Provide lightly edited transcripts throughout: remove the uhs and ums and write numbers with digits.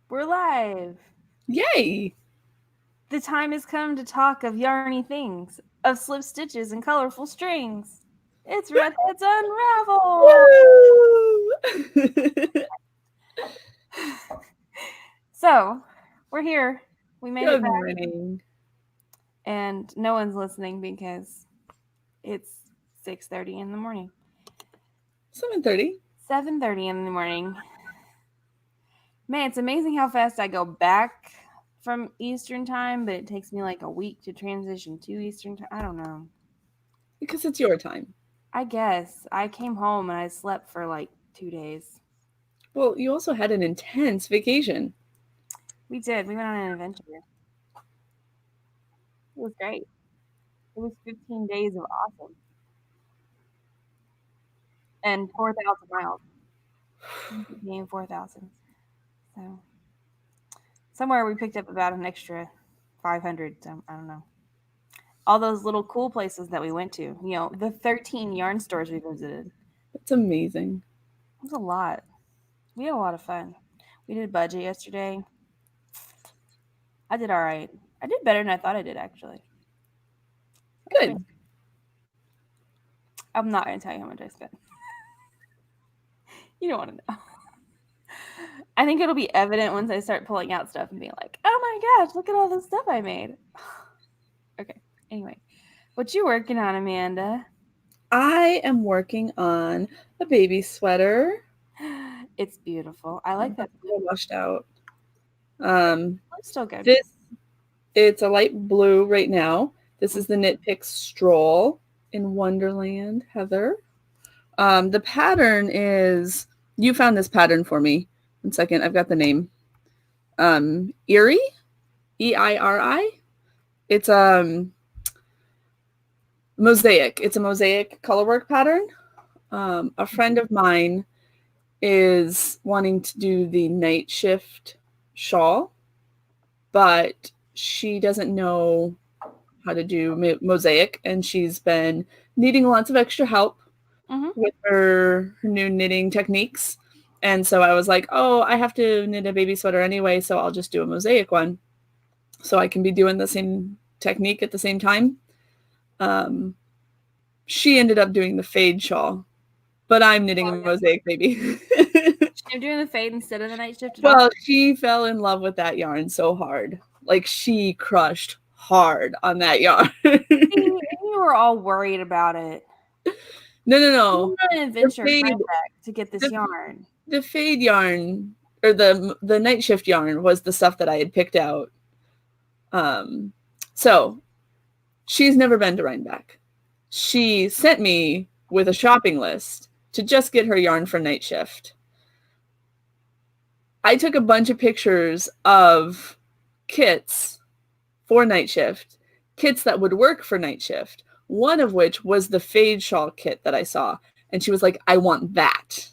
We're live. Yay! The time has come to talk of yarny things, of slip stitches and colorful strings. It's Redheads Unraveled. Woo! So, we're here. We made it Good back. morning. And no one's listening because it's 6:30 in the morning. 7:30. 7:30 in the morning. Man, it's amazing how fast I go back from Eastern time, but it takes me like a week to transition to Eastern time. I don't know. Because it's your time. I guess. I came home and I slept for like 2 days. Well, you also had an intense vacation. We did. We went on an adventure. It was great. It was 15 days of awesome. And 4,000 miles. Being 4,000. So, somewhere we picked up about an extra 500. I don't know. All those little cool places that we went to. The 13 yarn stores we visited. That's amazing. It was a lot. We had a lot of fun. We did budget yesterday. I did all right. I did better than I thought I did, actually. Good. I'm not going to tell you how much I spent. You don't want to know. I think it'll be evident once I start pulling out stuff and being like, oh my gosh, look at all the stuff I made. Okay. Anyway, what you working on, Amanda? I am working on a baby sweater. It's beautiful. I like that. Washed out. It's still good. It's a light blue right now. This is the Knit Picks Stroll in Wonderland, Heather. The pattern is, you found this pattern for me. 1 second, I've got the name. Erie, Eiri. It's mosaic. It's a mosaic colorwork pattern. A friend of mine is wanting to do the night shift shawl, but she doesn't know how to do mosaic, and she's been needing lots of extra help with her new knitting techniques. And so I was like, oh, I have to knit a baby sweater anyway, so I'll just do a mosaic one so I can be doing the same technique at the same time. She ended up doing the fade shawl, but I'm knitting a mosaic baby. I'm doing the fade instead of the night shift. Well, she fell in love with that yarn so hard. Like, she crushed hard on that yarn. You were all worried about it. No. We went on an adventure in Rhinebeck to get this yarn. The fade yarn, or the night shift yarn, was the stuff that I had picked out. So she's never been to Rhinebeck. She sent me with a shopping list to just get her yarn for night shift. I took a bunch of pictures of kits for night shift, kits that would work for night shift, one of which was the fade shawl kit that I saw. And she was like, I want that.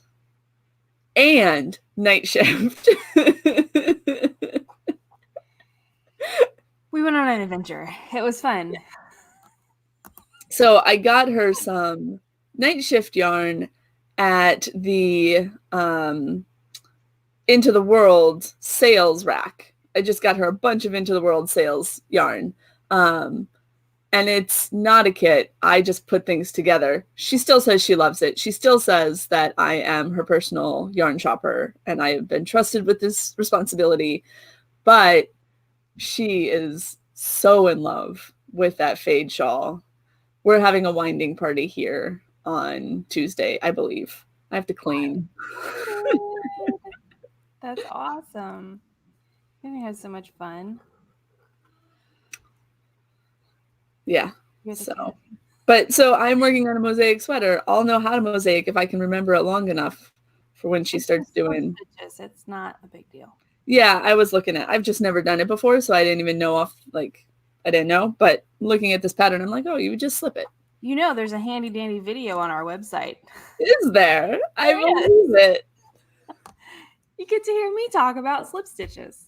And night shift. We went on an adventure. It was fun. So I got her some night shift yarn at the Into the World sales rack. I just got her a bunch of Into the World sales yarn. And it's not a kit. I just put things together. She still says she loves it. She still says that I am her personal yarn shopper and I have been trusted with this responsibility. But she is so in love with that fade shawl. We're having a winding party here on Tuesday, I believe. I have to clean. That's awesome. You're going to have so much fun. Yeah. So I'm working on a mosaic sweater. I'll know how to mosaic if I can remember it long enough for when she starts doing. It's not a big deal. Yeah, I've just never done it before, so I didn't even know I didn't know. But looking at this pattern, I'm like, oh, you would just slip it. There's a handy dandy video on our website. Is there? I believe it. You get to hear me talk about slip stitches.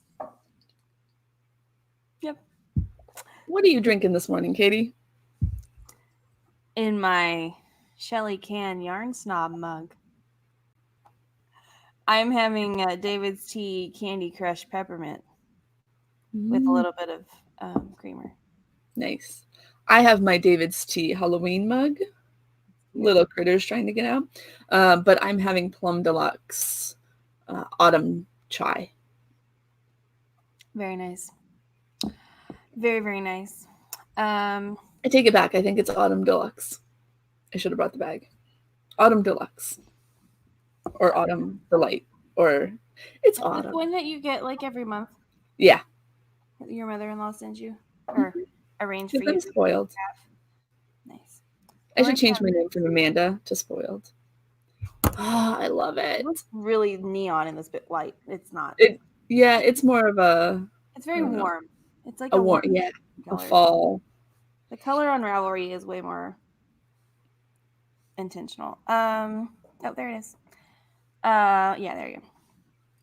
Yep. What are you drinking this morning, Katy? In my Shelly Can Yarn Snob mug. I'm having David's Tea Candy Crush Peppermint with a little bit of creamer. Nice. I have my David's Tea Halloween mug. Little critters trying to get out. But I'm having Plum Deluxe autumn chai. Very nice. Very, very nice. I take it back. I think it's Autumn Deluxe. I should have brought the bag. Autumn Deluxe. Or Autumn Delight. Or it's autumn. The one that you get like every month. Yeah. Your mother-in-law sends you or arranged for you. I'm spoiled. Nice. I should change my name from Amanda to Spoiled. Oh, I love it. It looks really neon in this bit light. It's not. Yeah, it's more of a. It's very warm. It's like a warm, yeah, color. A fall. The color on Ravelry is way more intentional. Oh, there it is. Yeah, there you go.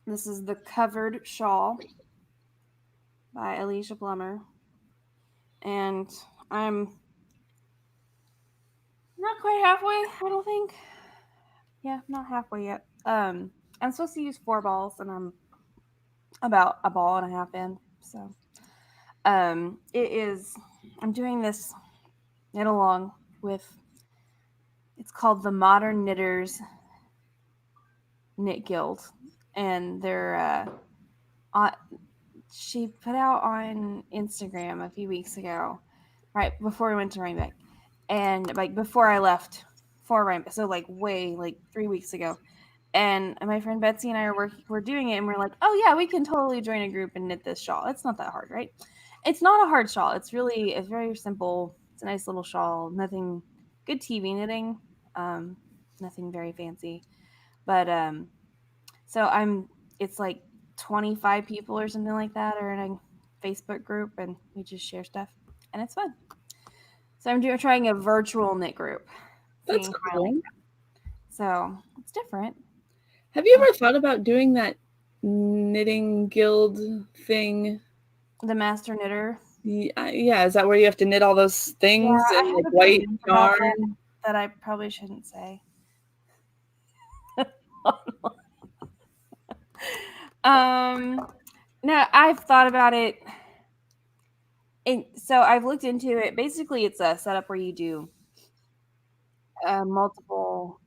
This is the Covered Shawl by Alicia Plummer. And I'm not quite halfway, I don't think. Yeah, not halfway yet. I'm supposed to use 4 balls, and I'm about a ball and a half in. So, I'm doing this knit along with, it's called the Modern Knitters Knit Guild, and they're she put out on Instagram a few weeks ago, right before we went to Rhinebeck, and like before I left for Rhinebeck, so like 3 weeks ago, and my friend Betsy and I we're doing it, and we're like, oh yeah, we can totally join a group and knit this shawl. It's not that hard, right? It's not a hard shawl. It's very simple. It's a nice little shawl. Nothing, good TV knitting. Nothing very fancy, but so it's like 25 people or something like that are in a Facebook group, and we just share stuff, and it's fun. So I'm trying a virtual knit group. That's cool. So it's different. Have you ever thought about doing that knitting guild thing? The Master Knitter? Yeah, is that where you have to knit all those things in like white yarn? That I probably shouldn't say. No, I've thought about it. And so I've looked into it. Basically, it's a setup where you do multiple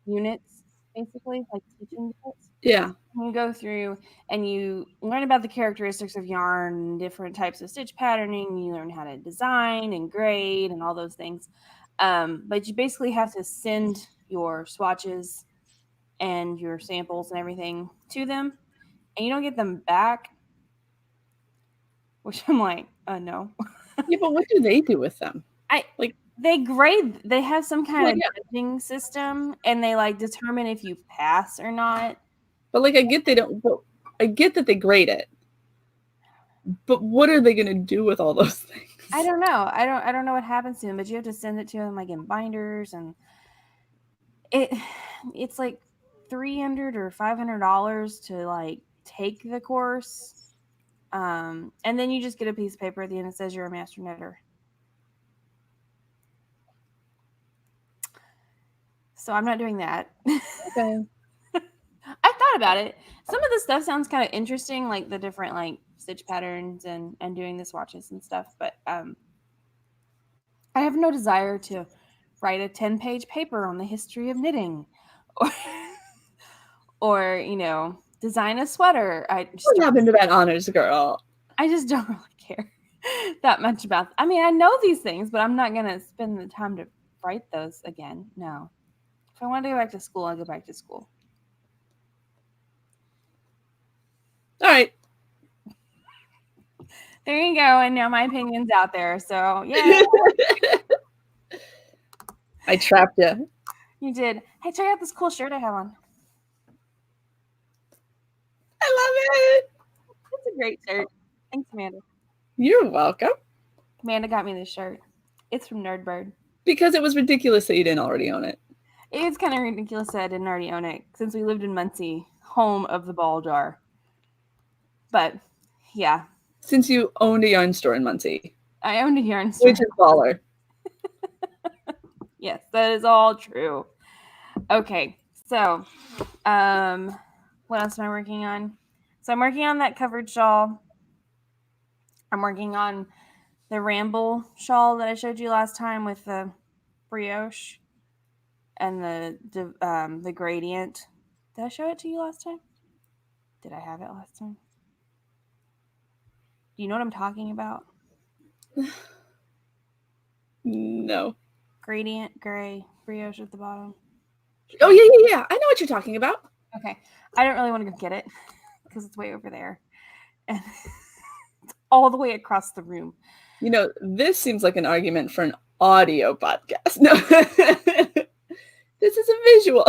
units, basically, like teaching units. Yeah. You go through and you learn about the characteristics of yarn, different types of stitch patterning. You learn how to design and grade and all those things. But you basically have to send your swatches and your samples and everything to them, and you don't get them back. Which I'm like, no. Yeah, but what do they do with them? They grade. They have some kind of judging system, and they like determine if you pass or not. But like, I get that they grade it, but what are they going to do with all those things? I don't know. I don't know what happens to them, but you have to send it to them like in binders, and it's like $300 or $500 to like take the course. And then you just get a piece of paper at the end that says you're a master knitter. So I'm not doing that. Okay. I thought about it. Some of the stuff sounds kind of interesting, like the different like stitch patterns and doing the swatches and stuff. But I have no desire to write a 10-page paper on the history of knitting, or design a sweater. What happened to that honors girl? I just don't really care that much about. I mean, I know these things, but I'm not gonna spend the time to write those again. No. If I want to go back to school, I'll go back to school. All right. There you go. And now my opinion's out there. So, yeah. I trapped you. You did. Hey, check out this cool shirt I have on. I love it. It's a great shirt. Thanks, Amanda. You're welcome. Amanda got me this shirt. It's from Nerdbird. Because it was ridiculous that you didn't already own it. It's kind of ridiculous that I didn't already own it, since we lived in Muncie, home of the ball jar. But, yeah. Since you owned a yarn store in Muncie. I owned a yarn store. Which is baller. Yes, that is all true. Okay, So, what else am I working on? So I'm working on that covered shawl. I'm working on the ramble shawl that I showed you last time with the brioche and the gradient. Did I show it to you last time? Did I have it last time? Do you know what I'm talking about? No. Gradient, gray, brioche at the bottom. Oh, yeah. I know what you're talking about. Okay. I don't really want to go get it because it's way over there. And it's all the way across the room. You know, this seems like an argument for an audio podcast. No. This is a visual.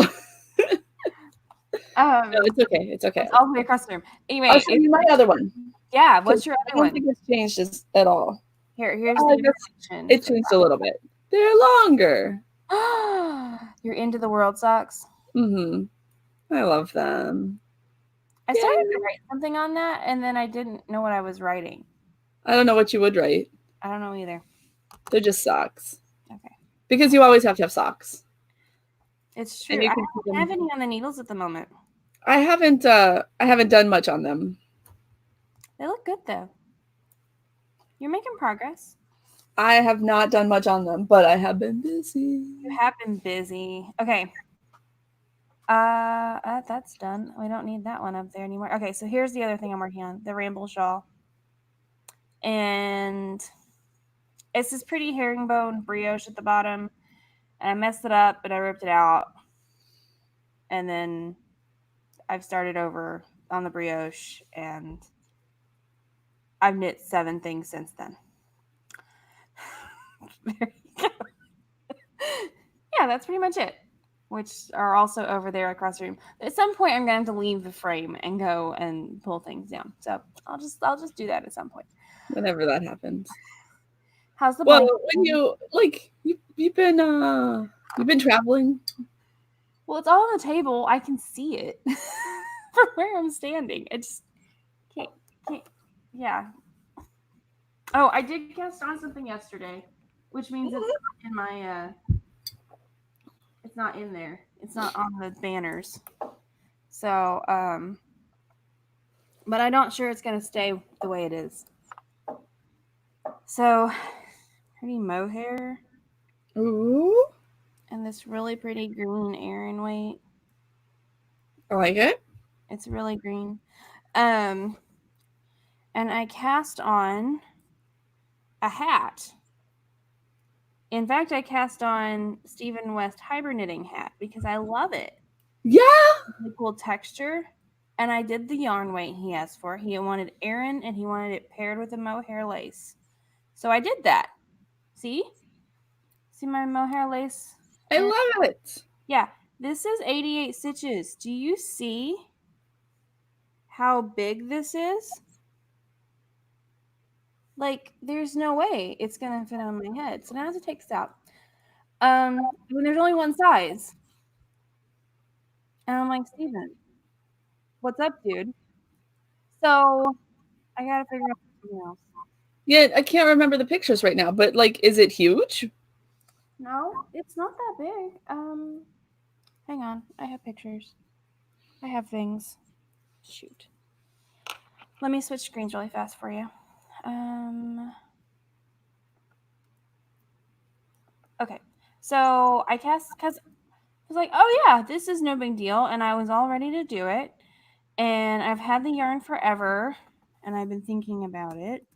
No, it's okay. It's okay. It's all the way across the room. Anyway, I'll show you my other one. Yeah, what's your I other don't one? think it's changed at all. Here's the information. It changed a little bit. They're longer. You're into the world socks. Mm-hmm. I love them. I started to write something on that, and then I didn't know what I was writing. I don't know what you would write. I don't know either. They're just socks. Okay. Because you always have to have socks. It's true. I don't have any on the needles at the moment. I haven't done much on them. They look good though. You're making progress. I have not done much on them, but I have been busy. You have been busy. Okay. That's done. We don't need that one up there anymore. Okay, so here's the other thing I'm working on, the ramble shawl. And it's this pretty herringbone brioche at the bottom. And I messed it up, but I ripped it out. And then I've started over on the brioche, and I've knit 7 things since then. There you go. Yeah, that's pretty much it. Which are also over there across the room. At some point, I'm going to have to leave the frame and go and pull things down. So I'll just do that at some point. Whenever that happens. How's the well? blanket? When you've been traveling. Well, it's all on the table. I can see it from where I'm standing. I just can't. Yeah. Oh, I did cast on something yesterday, which means it's not in my. It's not in there. It's not on the banners. So, but I'm not sure it's gonna stay the way it is. So, pretty mohair. Ooh. And this really pretty green Erin weight. I like it. It's really green. And I cast on a hat. In fact, I cast on Stephen West Hibernitting hat because I love it. Yeah. It's a cool texture. And I did the yarn weight he asked for. He wanted Erin and he wanted it paired with a mohair lace. So I did that. See? See my mohair lace? I love it. Yeah. This is 88 stitches. Do you see how big this is? Like, there's no way it's going to fit on my head. So now I have to take this out. When there's only one size. And I'm like, Steven, what's up, dude? So I got to figure out something else. Yeah, I can't remember the pictures right now, but like, is it huge? No, it's not that big. Hang on. I have pictures. I have things. Shoot. Let me switch screens really fast for you. Okay. So I cast because I was like, oh yeah, this is no big deal. And I was all ready to do it. And I've had the yarn forever. And I've been thinking about it.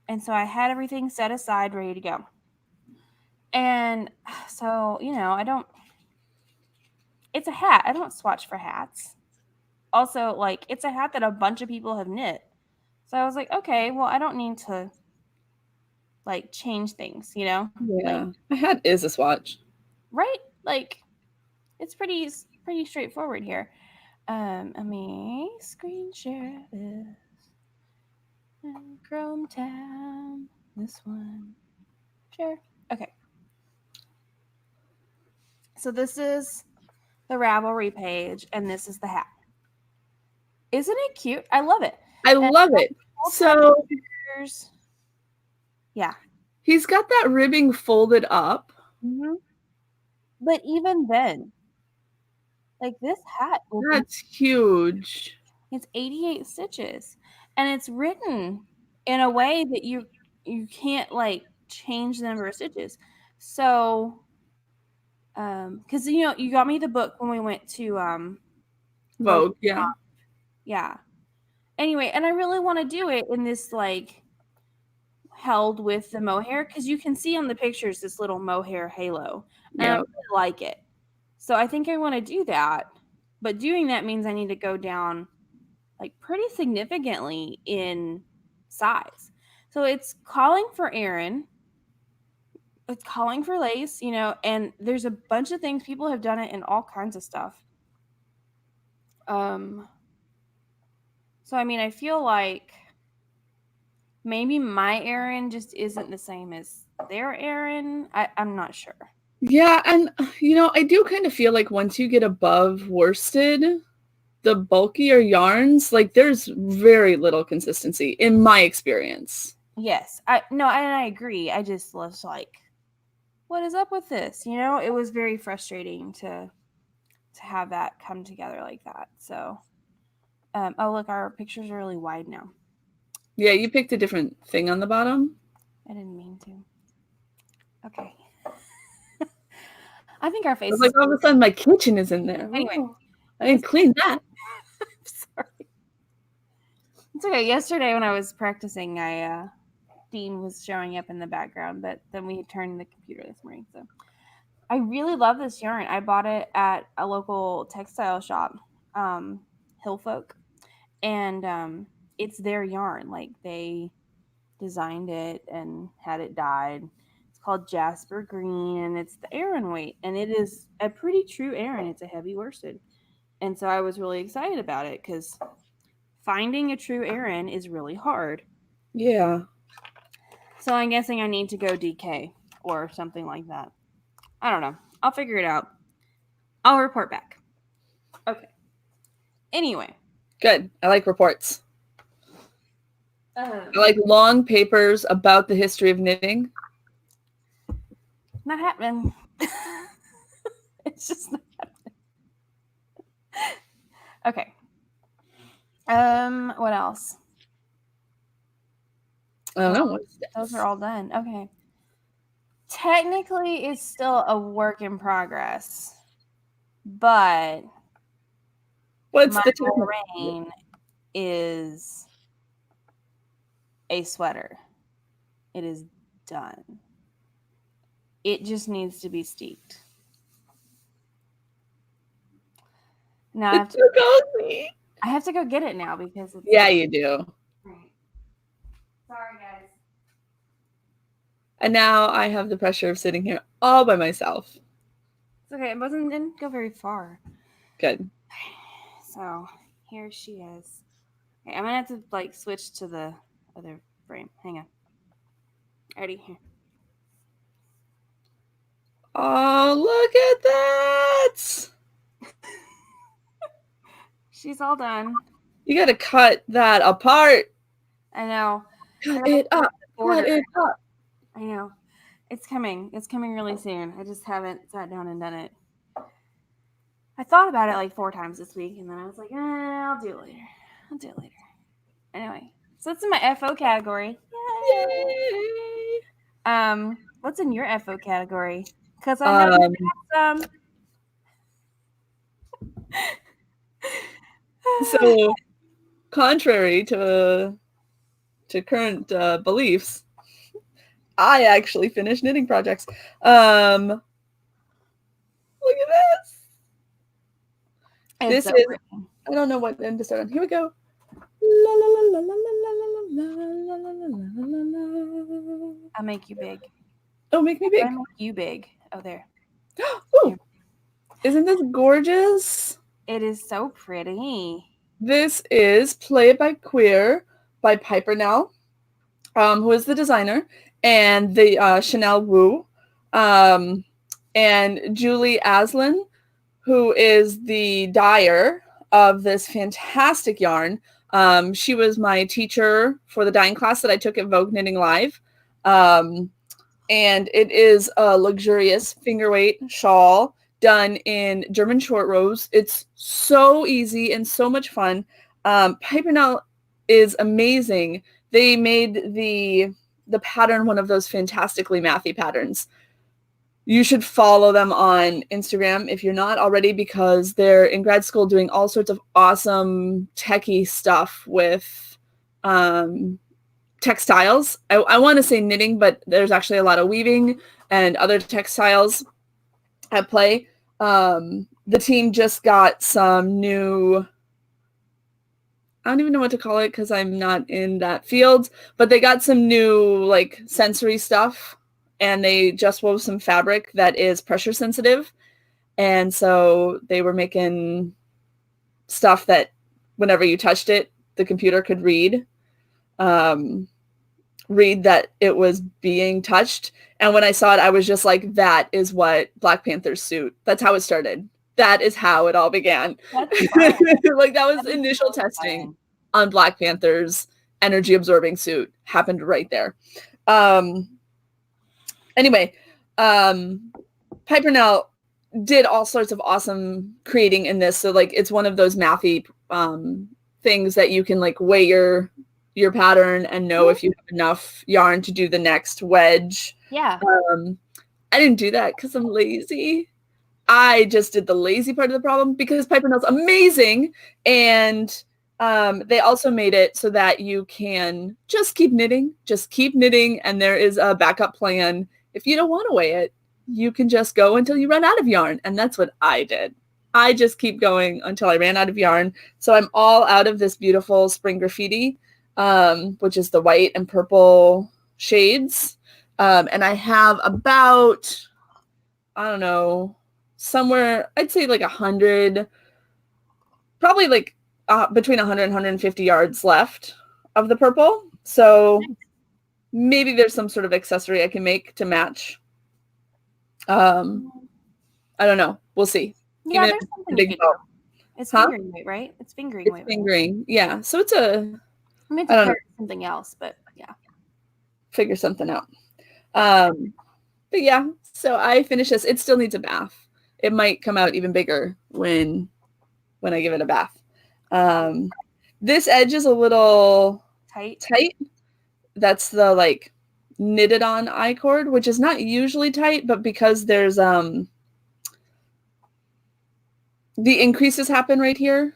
And so I had everything set aside, ready to go. And so, it's a hat. I don't swatch for hats. Also, like, it's a hat that a bunch of people have knit. So I was like, okay, well, I don't need to, like, change things, Yeah. Like, a hat is a swatch. Right? Like, it's pretty straightforward here. Let me screen share this. Chrome tab. This one. Share. Okay. So this is the Ravelry page, and this is the hat. Isn't it cute? I love it. I love it. So, yeah. He's got that ribbing folded up. Mm-hmm. But even then, Like this hat. That's huge. It's 88 stitches, and it's written in a way that you can't like change the number of stitches. So, because you got me the book when we went to Vogue, yeah. yeah. Anyway, and I really want to do it in this like held with the mohair, because you can see on the pictures this little mohair halo, and I Yeah. really like it. So I think I want to do that, but doing that means I need to go down like pretty significantly in size. So it's calling for Erin, it's calling for lace, and there's a bunch of things. People have done it in all kinds of stuff. So I mean, I feel like maybe my Erin just isn't the same as their Erin. I'm not sure. Yeah, and I do kind of feel like once you get above worsted, the bulkier yarns, like there's very little consistency in my experience. Yes, I agree. I just was like, what is up with this? It was very frustrating to have that come together like that. So, oh look, our pictures are really wide now. Yeah, you picked a different thing on the bottom. I didn't mean to. Okay. I think our I face. was like, all of a sudden, my kitchen is in there. Anyway, I didn't clean that. Sorry. It's okay. Yesterday when I was practicing, Dean was showing up in the background, but then we turned the computer this morning. So I really love this yarn. I bought it at a local textile shop, Hillfolk, and it's their yarn. Like they designed it and had it dyed. It's called Jasper Green, and it's the Aran weight, and it is a pretty true Aran. It's a heavy worsted, and so I was really excited about it because finding a true Aran is really hard. Yeah. So I'm guessing I need to go DK or something like that. I don't know. I'll figure it out. I'll report back. Okay. Anyway. Good. I like reports. I like long papers about the history of knitting. Not happening. It's just not happening. Okay. What else? I don't know. Those are all done. Okay. Technically, it's still a work in progress, but What's my the rain is a sweater. It is done. It just needs to be steeped. Now It's so cozy. I have to go get it now because it's. Yeah, you do. Right. Sorry, guys. And now I have the pressure of sitting here all by myself. It's okay. It didn't go very far. Good. So here she is. Okay, I'm gonna have to like switch to the other frame. Hang on. Ready? Here. Oh, look at that! She's all done. You gotta cut that apart. I know. Cut it up. Cut it up. I know. It's coming. It's coming really soon. I just haven't sat down and done it. I thought about it like 4 times this week, and then I was like, I'll do it later. Anyway, so that's in my FO category. Yay! What's in your FO category? Because I know some. So, contrary to current beliefs, I actually finished knitting projects. Look at this. This is, I don't know what end to start on. Here we go. I'll make you big. Oh, make me big. I'll make you big. Oh, there. Ooh. Isn't this gorgeous? It is so pretty. This is Play It by Queer by Piper Nell, who is the designer, and the Chanel Wu, and Julie Aslin, who is the dyer of this fantastic yarn. She was my teacher for the dyeing class that I took at Vogue Knitting Live. And it is a luxurious fingerweight shawl done in German short rows. It's so easy and so much fun. Piper is amazing. They made the pattern one of those fantastically mathy patterns. You should follow them on Instagram if you're not already, because they're in grad school doing all sorts of awesome techie stuff with textiles. I want to say knitting, but there's actually a lot of weaving and other textiles at play. The team just got some new, I don't even know what to call it because I'm not in that field, but they got some new like sensory stuff, and they just wove some fabric that is pressure sensitive. And so they were making stuff that whenever you touched it, the computer could read that it was being touched. And when I saw it, I was just like, that is what Black Panther's suit. That's how it started. That is how it all began. Like that was initial testing on Black Panther's energy absorbing suit happened right there. Anyway, Piper now did all sorts of awesome creating in this. So like it's one of those mathy things that you can like weigh your pattern and know if you have enough yarn to do the next wedge. Yeah. I didn't do that because I'm lazy. I just did the lazy part of the problem because Piper Knell's amazing. And they also made it so that you can just keep knitting, and there is a backup plan. If you don't want to weigh it, you can just go until you run out of yarn. And that's what I did. I just keep going until I ran out of yarn. So I'm all out of this beautiful spring graffiti, which is the white and purple shades. And I have about, I don't know, somewhere, I'd say like 100, probably like between 100 and 150 yards left of the purple. So maybe there's some sort of accessory I can make to match. I don't know. We'll see. Yeah, there's something you can do. It's fingering weight, right? It's fingering weight. Fingering, yeah. So it's a, I meant to something else, but yeah. Figure something out. But yeah, so I finished this. It still needs a bath. It might come out even bigger when I give it a bath. This edge is a little tight. That's the like knitted on I-cord, which is not usually tight, but because there's the increases happen right here.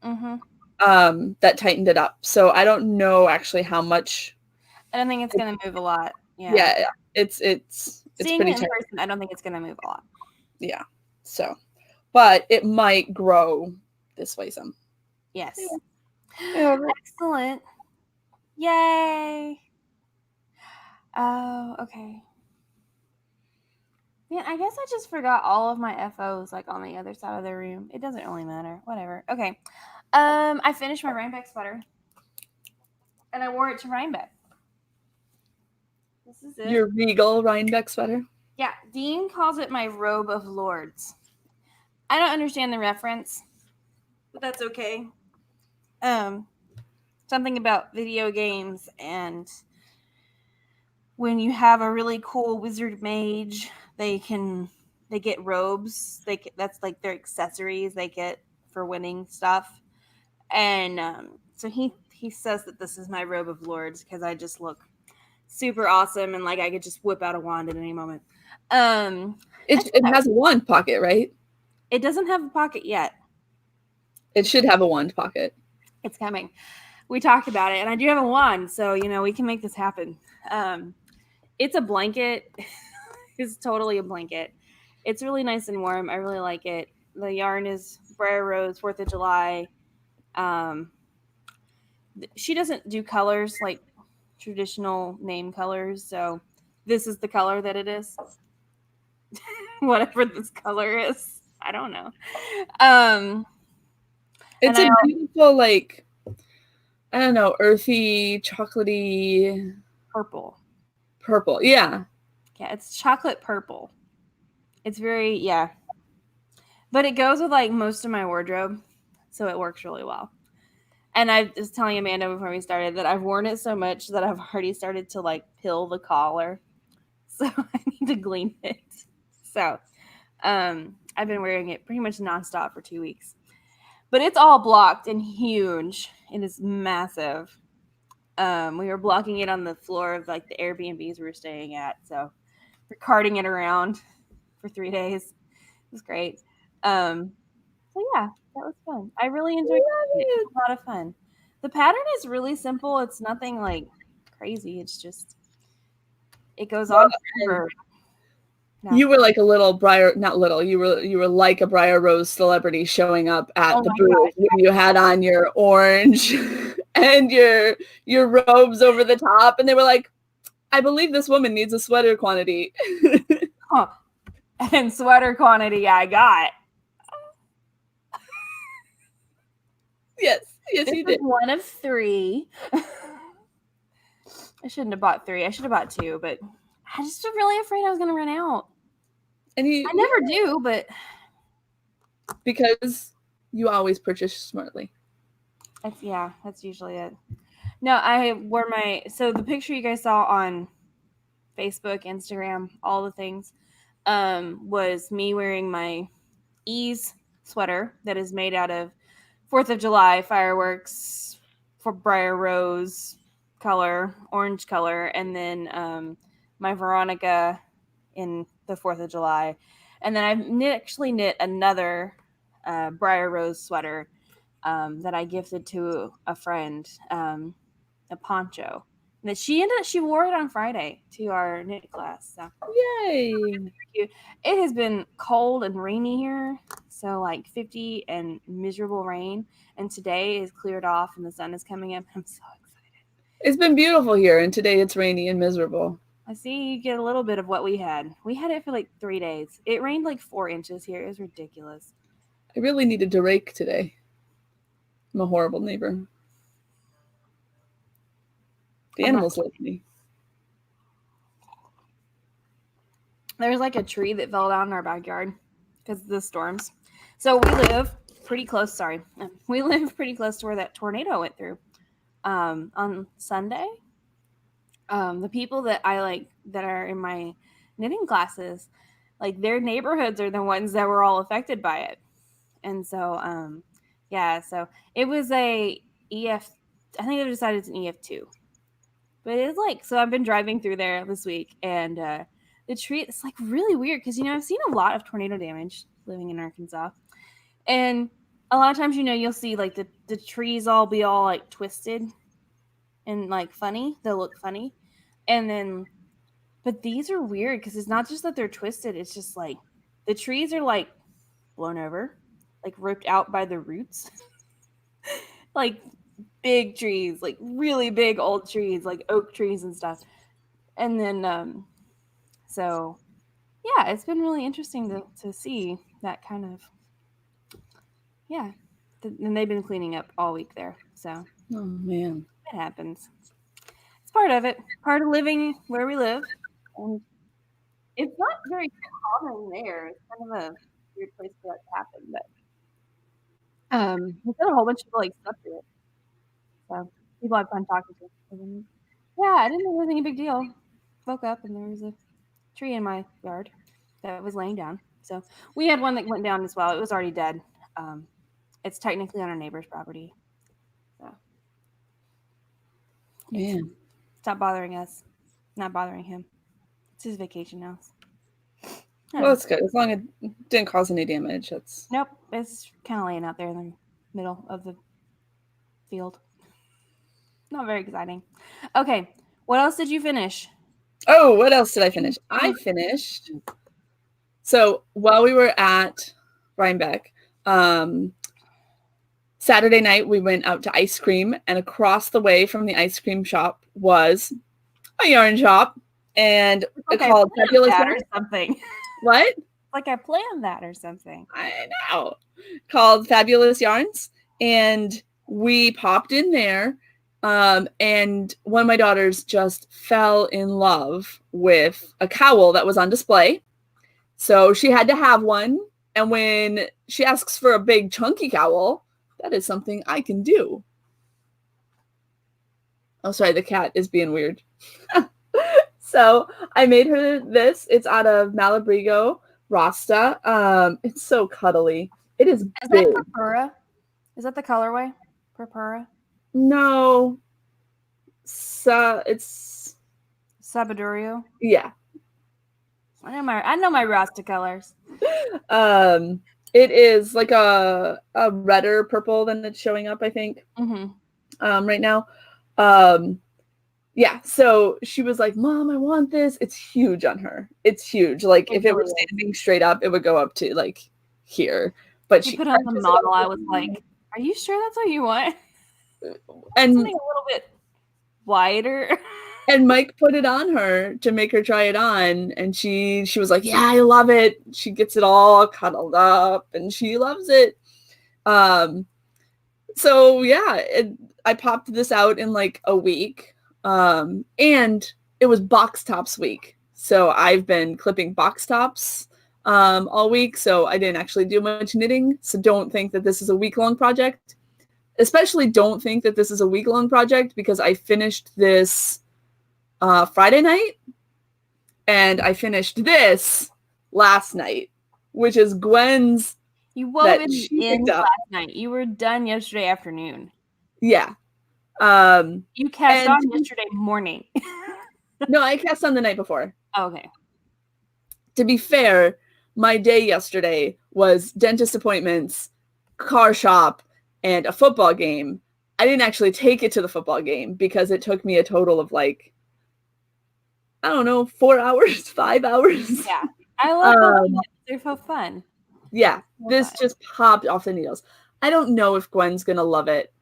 That tightened it up. So I don't know actually how much. I don't think it's gonna move a lot. Yeah. It's seeing pretty it in tight. person, I don't think it's gonna move a lot. Yeah. So, but it might grow this way some. Yes. Yeah. Excellent. Yay. Oh, okay. Yeah, I guess I just forgot all of my FOs like on the other side of the room. It doesn't really matter. Whatever. Okay. I finished my Rhinebeck sweater. And I wore it to Rhinebeck. This is it. Your regal Rhinebeck sweater? Yeah. Dean calls it my Robe of Lords. I don't understand the reference, but that's okay. Something about video games, and when you have a really cool wizard mage, they get robes. That's like their accessories they get for winning stuff. And so he says that this is my Robe of Lords because I just look super awesome and like I could just whip out a wand at any moment. It has a wand pocket, right? It doesn't have a pocket yet. It should have a wand pocket. It's coming. We talked about it, and I do have a wand, so we can make this happen. It's a blanket. It's totally a blanket. It's really nice and warm. I really like it. The yarn is Briar Rose 4th of July. She doesn't do colors like traditional name colors, so this is the color that it is. Whatever this color is. I don't know. It's a beautiful, like, I don't know, earthy, chocolatey purple. Yeah. Yeah, it's chocolate purple. It's very, yeah. But it goes with like most of my wardrobe, so it works really well. And I was telling Amanda before we started that I've worn it so much that I've already started to like pill the collar. So I need to glean it. So I've been wearing it pretty much nonstop for 2 weeks. But it's all blocked and huge. It is massive. We were blocking it on the floor of like the Airbnbs we were staying at. So we're carting it around for 3 days. It was great. So yeah, that was fun. I really enjoyed it. It was a lot of fun. The pattern is really simple. It's nothing like crazy. It's just it goes on forever. No. You were like a little Briar, not little. You were like a Briar Rose celebrity showing up at the booth when you had on your orange and your robes over the top, and they were like, "I believe this woman needs a sweater quantity." Huh. And sweater quantity I got. Yes, you did. One of 3. I shouldn't have bought 3. I should have bought 2, but I just was really afraid I was going to run out. And I never do, but because you always purchase smartly. That's usually it. No, I wore so the picture you guys saw on Facebook, Instagram, all the things, was me wearing my Ease sweater that is made out of 4th of July fireworks for Briar Rose color, orange color, and then my Veronica in the 4th of July. And then I actually knit another Briar Rose sweater that I gifted to a friend, a poncho. And she wore it on Friday to our knit class. So yay! It has been cold and rainy here, so like 50 and miserable rain. And today is cleared off and the sun is coming up. I'm so excited. It's been beautiful here, and today it's rainy and miserable. I see you get a little bit of what we had. We had it for like 3 days. It rained like 4 inches here. It was ridiculous. I really needed to rake today. I'm a horrible neighbor. The animals like me. There's like a tree that fell down in our backyard because of the storms. So we live pretty close. We live pretty close to where that tornado went through. On Sunday, the people that I like that are in my knitting classes, like their neighborhoods are the ones that were all affected by it. And so, so it was a EF. I think they decided it's an EF2. But it's like, so I've been driving through there this week, and the tree, it's like really weird because, I've seen a lot of tornado damage living in Arkansas. And a lot of times, you'll see like the trees all be all like twisted and like funny. They'll look funny. And then, but these are weird because it's not just that they're twisted. It's just like the trees are like blown over, like ripped out by the roots. Like big trees, like really big old trees, like oak trees and stuff. And then, so yeah, it's been really interesting to see that kind of, yeah. And they've been cleaning up all week there. So, oh man, it happens. It's part of it, part of living where we live. And it's not very common there. It's kind of a weird place for that to happen, but we've got a whole bunch of people like stuck to it. So people I've fun talking to. Yeah, I didn't think it was any big deal. Woke up and there was a tree in my yard that was laying down. So we had one that went down as well. It was already dead. It's technically on our neighbor's property. So man, stop bothering us. Not bothering him. It's his vacation now. Well, that's good. As long as it didn't cause any damage. That's nope. It's kind of laying out there in the middle of the field. Not very exciting. Okay. What else did you finish? Oh, what else did I finish? I finished. So while we were at Rhinebeck, Saturday night we went out to ice cream, and across the way from the ice cream shop was a yarn shop, and it's called Fabulous Yarn or something. What? Like I planned that or something. I know. Called Fabulous Yarns, and we popped in there. And one of my daughters just fell in love with a cowl that was on display. So she had to have one. And when she asks for a big chunky cowl, that is something I can do. Oh, sorry, the cat is being weird. So I made her this. It's out of Malabrigo Rasta. It's so cuddly. It is Is big. that purpura? Is that the colorway? Purpura? No. It's Sabadurio? yeah. I know my Rasta colors. It is like a redder purple than it's showing up, I think. Right now. Yeah, so she was like, Mom, I want this. It's huge on her. It's huge. Like if it were standing straight up, it would go up to like here. But She she put on the model. I was like, are you sure that's what you want? And something a little bit wider. And Mike put it on her to make her try it on, and she was like, yeah, I love it. She gets it all cuddled up and she loves it. So yeah, I popped this out in like a week. And it was box tops week. So I've been clipping box tops all week. So I didn't actually do much knitting. So don't think that this is a week-long project. Especially don't think that this is a week-long project because I finished this Friday night and I finished this last night, which is Gwen's. You wove in the end last night. You were done yesterday afternoon. Yeah. You cast on yesterday morning. No, I cast on the night before. Okay. To be fair, my day yesterday was dentist appointments, car shop, and a football game. I didn't actually take it to the football game because it took me a total of like, I don't know, 4 hours, 5 hours. Yeah. I love them. They're so fun. Yeah, this just popped off the needles. I don't know if Gwen's going to love it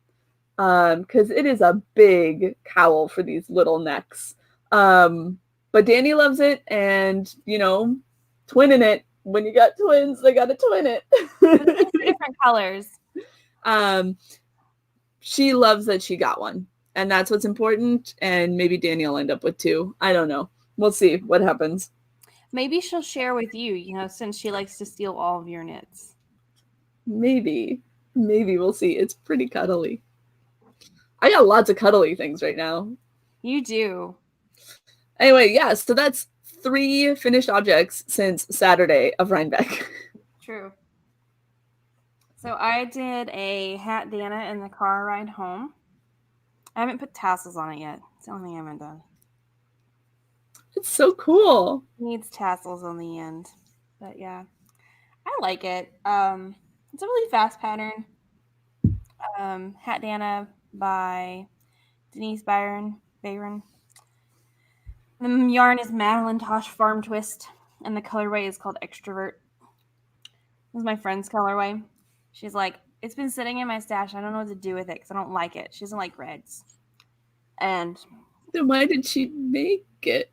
because it is a big cowl for these little necks. But Danny loves it, and, you know, twinning it. When you got twins, they got to twin it. Different colors. She loves that she got one, and that's what's important, and maybe Danny will end up with two. I don't know. We'll see what happens. Maybe she'll share with you, you know, since she likes to steal all of your knits. Maybe we'll see. It's pretty cuddly. I got lots of cuddly things right now. You do. Anyway, yeah, so that's 3 finished objects since Saturday of Rhinebeck. True. So I did a hat Dana in the car ride home. I haven't put tassels on it yet. It's the only thing I haven't done. It's so cool. It needs tassels on the end. But yeah. I like it. It's a really fast pattern. Hat Dana by Denise Byron. The yarn is Madeline Tosh Farm Twist, and the colorway is called Extrovert. This is my friend's colorway. She's like, it's been sitting in my stash. I don't know what to do with it because I don't like it. She doesn't like reds. And then why did she make it?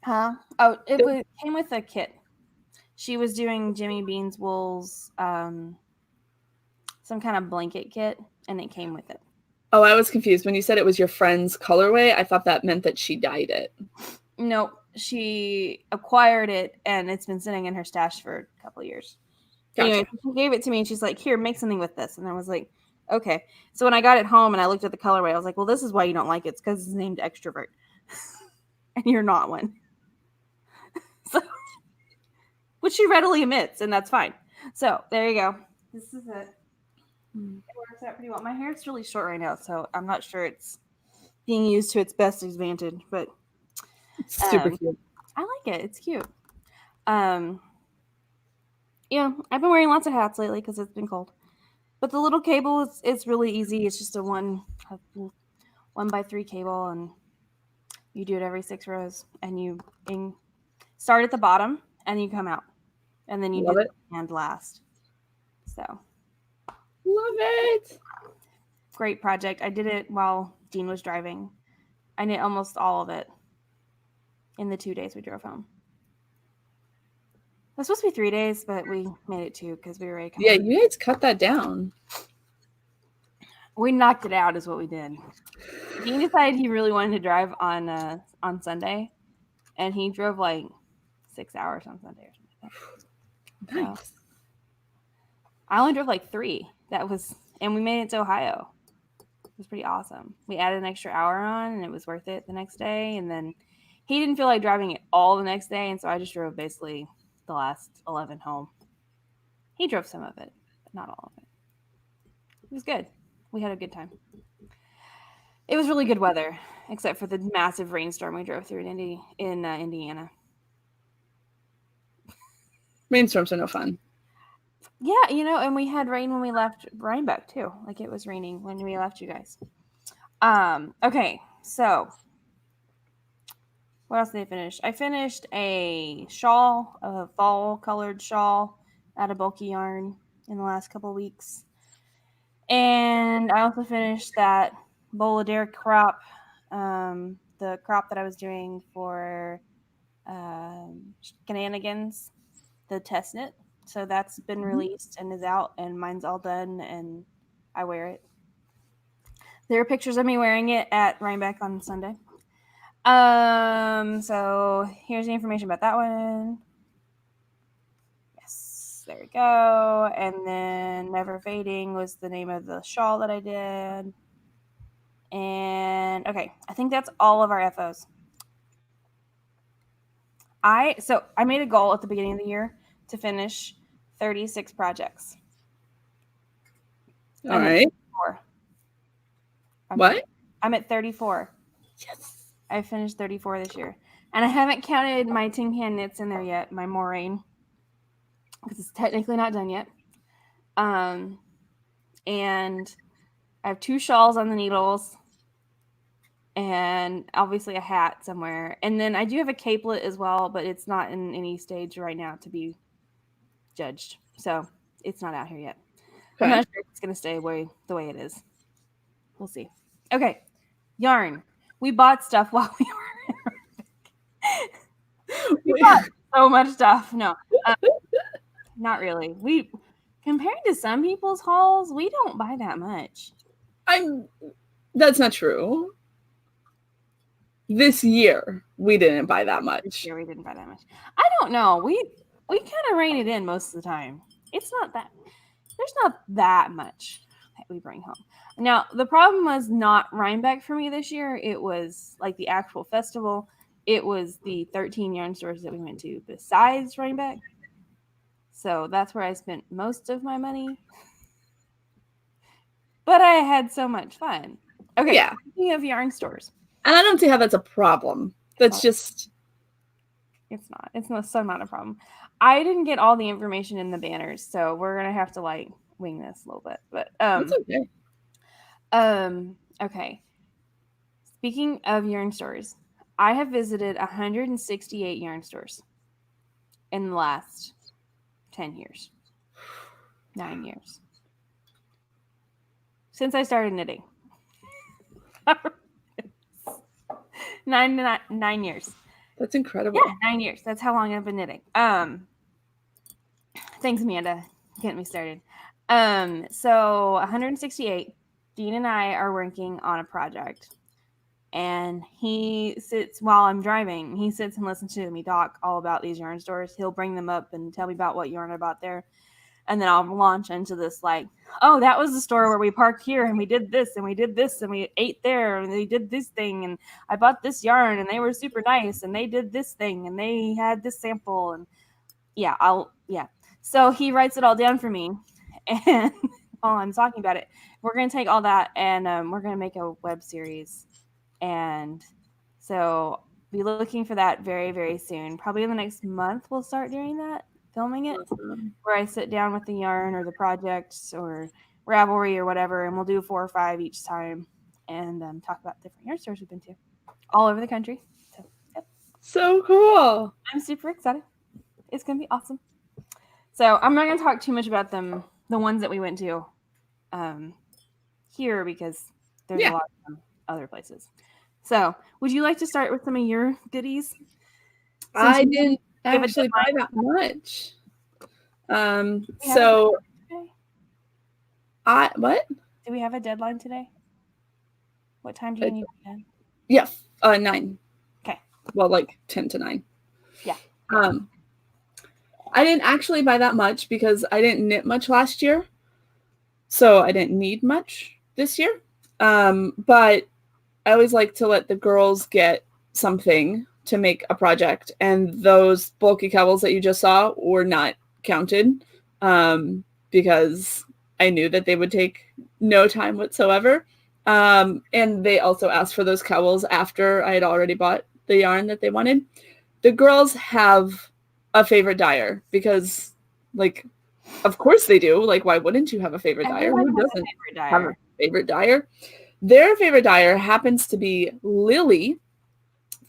Huh? Oh, it came with a kit. She was doing Jimmy Bean's Wool's some kind of blanket kit, and it came with it. Oh, I was confused. When you said it was your friend's colorway, I thought that meant that she dyed it. No, she acquired it, and it's been sitting in her stash for a couple of years. Gotcha. Anyway, she gave it to me, and she's like, here, make something with this. And I was like, okay. So when I got it home and I looked at the colorway, I was like, well, this is why you don't like it. It's because it's named Extrovert. And you're not one. So, which she readily admits, and that's fine. So there you go. This is it. It works out pretty well. My hair is really short right now, so I'm not sure it's being used to its best advantage, but it's super cute. I like it. It's cute. Yeah, I've been wearing lots of hats lately because it's been cold. But the little cable it's really easy. It's just a 1x3 cable, and you do it every 6 rows, and you start at the bottom and you come out, and then you do the hand last. So love it. Great project. I did it while Dean was driving. I knit almost all of it in the 2 days we drove home. It was supposed to be 3 days, but we made it 2 because we were ready to come home. You guys cut that down. We knocked it out is what we did. Dean decided he really wanted to drive on Sunday, and he drove like 6 hours on Sunday or something like that. Nice. So, I only drove like 3. And we made it to Ohio. It was pretty awesome. We added an extra hour on, and it was worth it the next day. And then he didn't feel like driving it all the next day, and so I just drove basically the last 11 home. He drove some of it, but not all of it. It was good. We had a good time. It was really good weather, except for the massive rainstorm we drove through in Indiana. Rainstorms are no fun. Yeah, and we had rain when we left Rhinebeck too. Like it was raining when we left you guys. Okay, so what else did I finish? I finished a shawl, a fall colored shawl out of bulky yarn in the last couple weeks. And I also finished that Bolader crop, the crop that I was doing for Shenanigans, the test knit. So that's been released and is out, and mine's all done, and I wear it. There are pictures of me wearing it at Rhinebeck on Sunday. So here's the information about that one. Yes, there we go. And then Never Fading was the name of the shawl that I did. And okay, I think that's all of our FOs. I made a goal at the beginning of the year to finish 36 projects. All right. What? I'm at 34. Yes. I finished 34 this year. And I haven't counted my tin can knits in there yet, my moraine, because it's technically not done yet. And I have 2 shawls on the needles and obviously a hat somewhere. And then I do have a capelet as well, but it's not in any stage right now to be judged. So it's not out here yet. Okay. I'm not sure if it's going to stay the way it is. We'll see. Okay. Yarn. We bought stuff while we were we bought so much stuff. No, not really. Compared to some people's hauls, we don't buy that much. That's not true. This year, we didn't buy that much. This year, we didn't buy that much. I don't know. We kind of rein it in most of the time. It's not that. There's not that much that we bring home. Now, the problem was not Rhinebeck for me this year. It was like the actual festival. It was the 13 yarn stores that we went to besides Rhinebeck. So that's where I spent most of my money. But I had so much fun. Okay, yeah. Speaking of yarn stores. And I don't see how that's a problem. That's just... It's not. It's not a problem. I didn't get all the information in the banners, so we're going to have to, wing this a little bit. But, that's okay. Okay. Speaking of yarn stores, I have visited 168 yarn stores in the last 10 years. 9 years. Since I started knitting. 9 years. That's incredible. Yeah, 9 years. That's how long I've been knitting. Thanks, Amanda, getting me started. So 168. Dean and I are working on a project, and he sits while I'm driving. He sits and listens to me talk all about these yarn stores. He'll bring them up and tell me about what yarn I bought there. And then I'll launch into this oh, that was the store where we parked here and we did this and we did this and we ate there and they did this thing and I bought this yarn and they were super nice and they did this thing and they had this sample and yeah. So he writes it all down for me, and while I'm talking about it, we're going to take all that and we're going to make a web series. And so be looking for that very, very soon. Probably in the next month we'll start doing that. Filming it, where I sit down with the yarn or the projects or Ravelry or whatever, and we'll do 4 or 5 each time and talk about different yarn stores we've been to all over the country. So, yep. So cool. I'm super excited. It's going to be awesome. So I'm not going to talk too much about them, the ones that we went to here, because there's a lot of them other places. So would you like to start with some of your goodies? I didn't actually buy that much. So what? Do we have a deadline today? What time do you need to be done? Yeah, 9. Okay. Well, 10 to 9. Yeah. I didn't actually buy that much because I didn't knit much last year. So I didn't need much this year. But I always like to let the girls get something to make a project, and those bulky cowls that you just saw were not counted because I knew that they would take no time whatsoever. And they also asked for those cowls after I had already bought the yarn that they wanted. The girls have a favorite dyer because, like, of course they do. Like, why wouldn't you have a favorite dyer? Who doesn't have a favorite dyer? Their favorite dyer happens to be Lily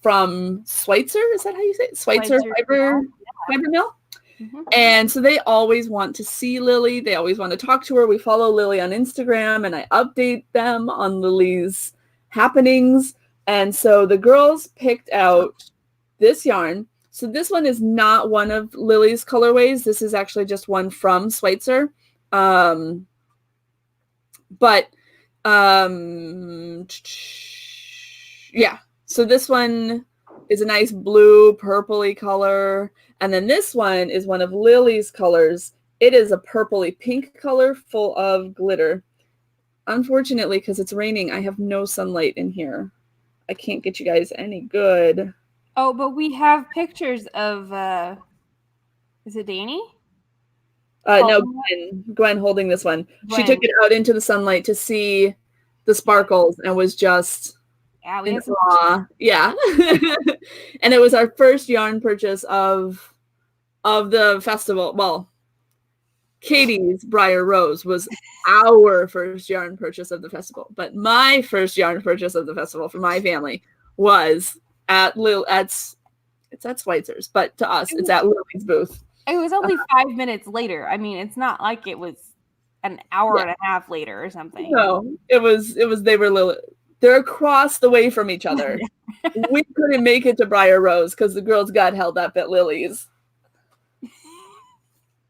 from Schweitzer. Is that how you say it? Schweitzer Fiber Mill. Mm-hmm. And so they always want to see Lily. They always want to talk to her. We follow Lily on Instagram, and I update them on Lily's happenings. And so the girls picked out this yarn. So this one is not one of Lily's colorways. This is actually just one from Schweitzer. Yeah. So this one is a nice blue, purpley color. And then this one is one of Lily's colors. It is a purpley pink color full of glitter. Unfortunately, because it's raining, I have no sunlight in here. I can't get you guys any good. Oh, but we have pictures of, is it Danny? No, Gwen holding this one. Gwen. She took it out into the sunlight to see the sparkles and was just in awe. Yeah. And it was our first yarn purchase of the festival. Well, Katy's Briar Rose was our first yarn purchase of the festival, but my first yarn purchase of the festival for my family was at Schweitzer's, but to us, it's at Lily's booth. It was only 5 minutes later. I mean, it's not like it was an hour and a half later or something. No, it was they were Lily. They're across the way from each other. We couldn't make it to Briar Rose because the girls got held up at Lily's.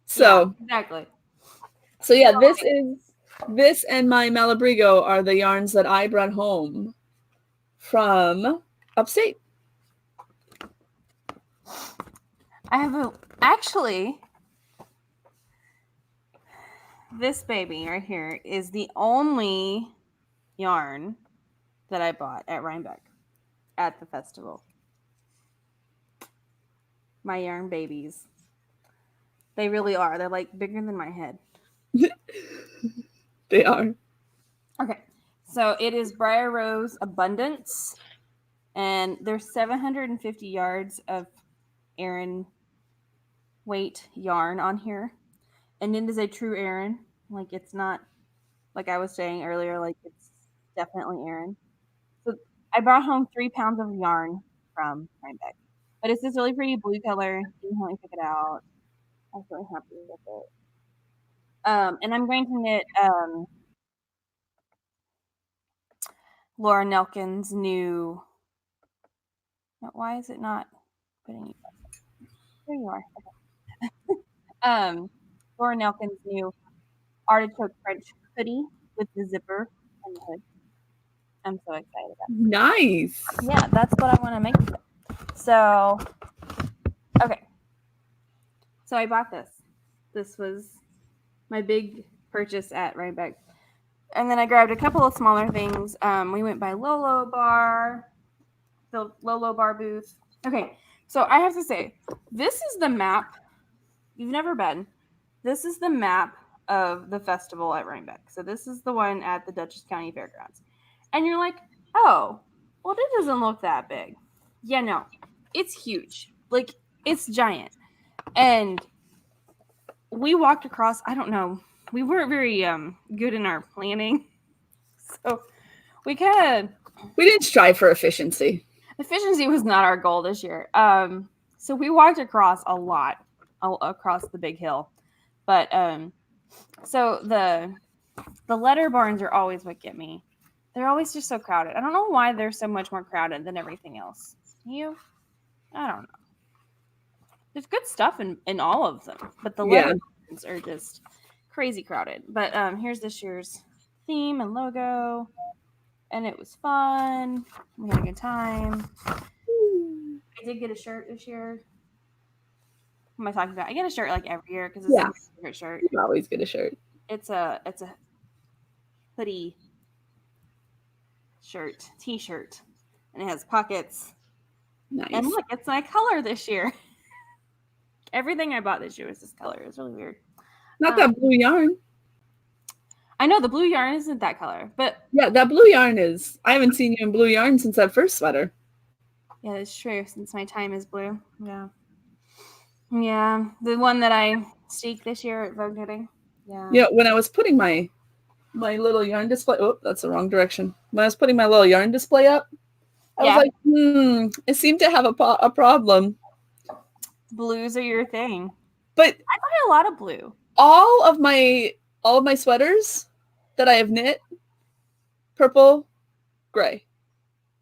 So yeah, exactly. So yeah, this and my Malabrigo are the yarns that I brought home from upstate. I have actually, this baby right here is the only yarn that I bought at Rhinebeck at the festival. My yarn babies. They really are. They're like bigger than my head. They are. Okay. So it is Briar Rose Abundance. And there's 750 yards of Erin weight yarn on here. And it is a true Erin. Like, it's not, like I was saying earlier, like, it's definitely Erin. So I brought home 3 pounds of yarn from Rhinebeck. But it's this really pretty blue color. You can help me pick it out. I was really happy with it. And I'm going to knit Laura Nelkin's new. Why is it not putting you? There you are. Laura Nelkin's new artichoke French hoodie with the zipper and the hood. I'm so excited about it. Nice. Yeah, that's what I want to make. So, okay. So I bought this. This was my big purchase at Rhinebeck. And then I grabbed a couple of smaller things. We went by Lolo Bar, the Lolo Bar booth. Okay, so I have to say, this is the map. You've never been. This is the map of the festival at Rhinebeck. So this is the one at the Dutchess County Fairgrounds. And you're like, oh, well, this doesn't look that big. Yeah, no, it's huge. Like, it's giant. And we walked across, I don't know, we weren't very good in our planning. So we didn't strive for efficiency. Efficiency was not our goal this year. So we walked across a lot, across the big hill. But so the letter barns are always what get me. They're always just so crowded. I don't know why they're so much more crowded than everything else. I don't know. There's good stuff in all of them, but the letter barns are just crazy crowded. But here's this year's theme and logo, and it was fun. We had a good time. I did get a shirt this year. What am I talking about? I get a shirt like every year because it's my favorite shirt. You always get a shirt. It's a hoodie shirt, t-shirt, and it has pockets Nice. And look, it's my color this year. Everything I bought this year was this color. It's really weird. Not that blue yarn. I know the blue yarn isn't that color, but yeah, that blue yarn is. I haven't seen you in blue yarn since that first sweater. Yeah, it's true. Since my time is blue. Yeah. Yeah, the one that I staked this year at Vogue Knitting. Yeah. Yeah, when I was putting my little yarn display. Oh, that's the wrong direction. When I was putting my little yarn display up, I was like, I seem to have a problem. Blues are your thing. But I buy a lot of blue. All of my sweaters that I have knit, purple, gray.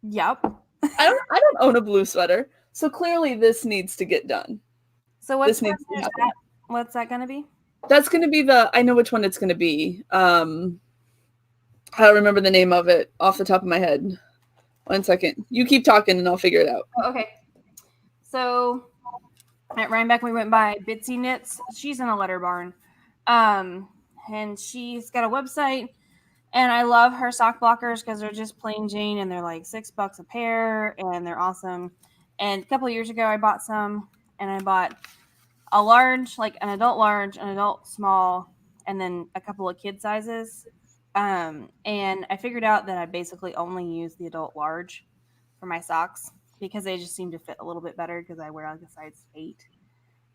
Yep. I don't own a blue sweater, so clearly this needs to get done. So what's that going to be? That's going to be I know which one it's going to be. I don't remember the name of it off the top of my head. 1 second. You keep talking and I'll figure it out. Oh, okay. So at Rhinebeck, we went by Betsy Knits. She's in a letter barn. And she's got a website. And I love her sock blockers because they're just plain Jane and they're like $6 a pair and they're awesome. And a couple of years ago, I bought some and I bought a large, like an adult large, an adult small, and then a couple of kid sizes. And I figured out that I basically only use the adult large for my socks because they just seem to fit a little bit better because I wear like a size 8.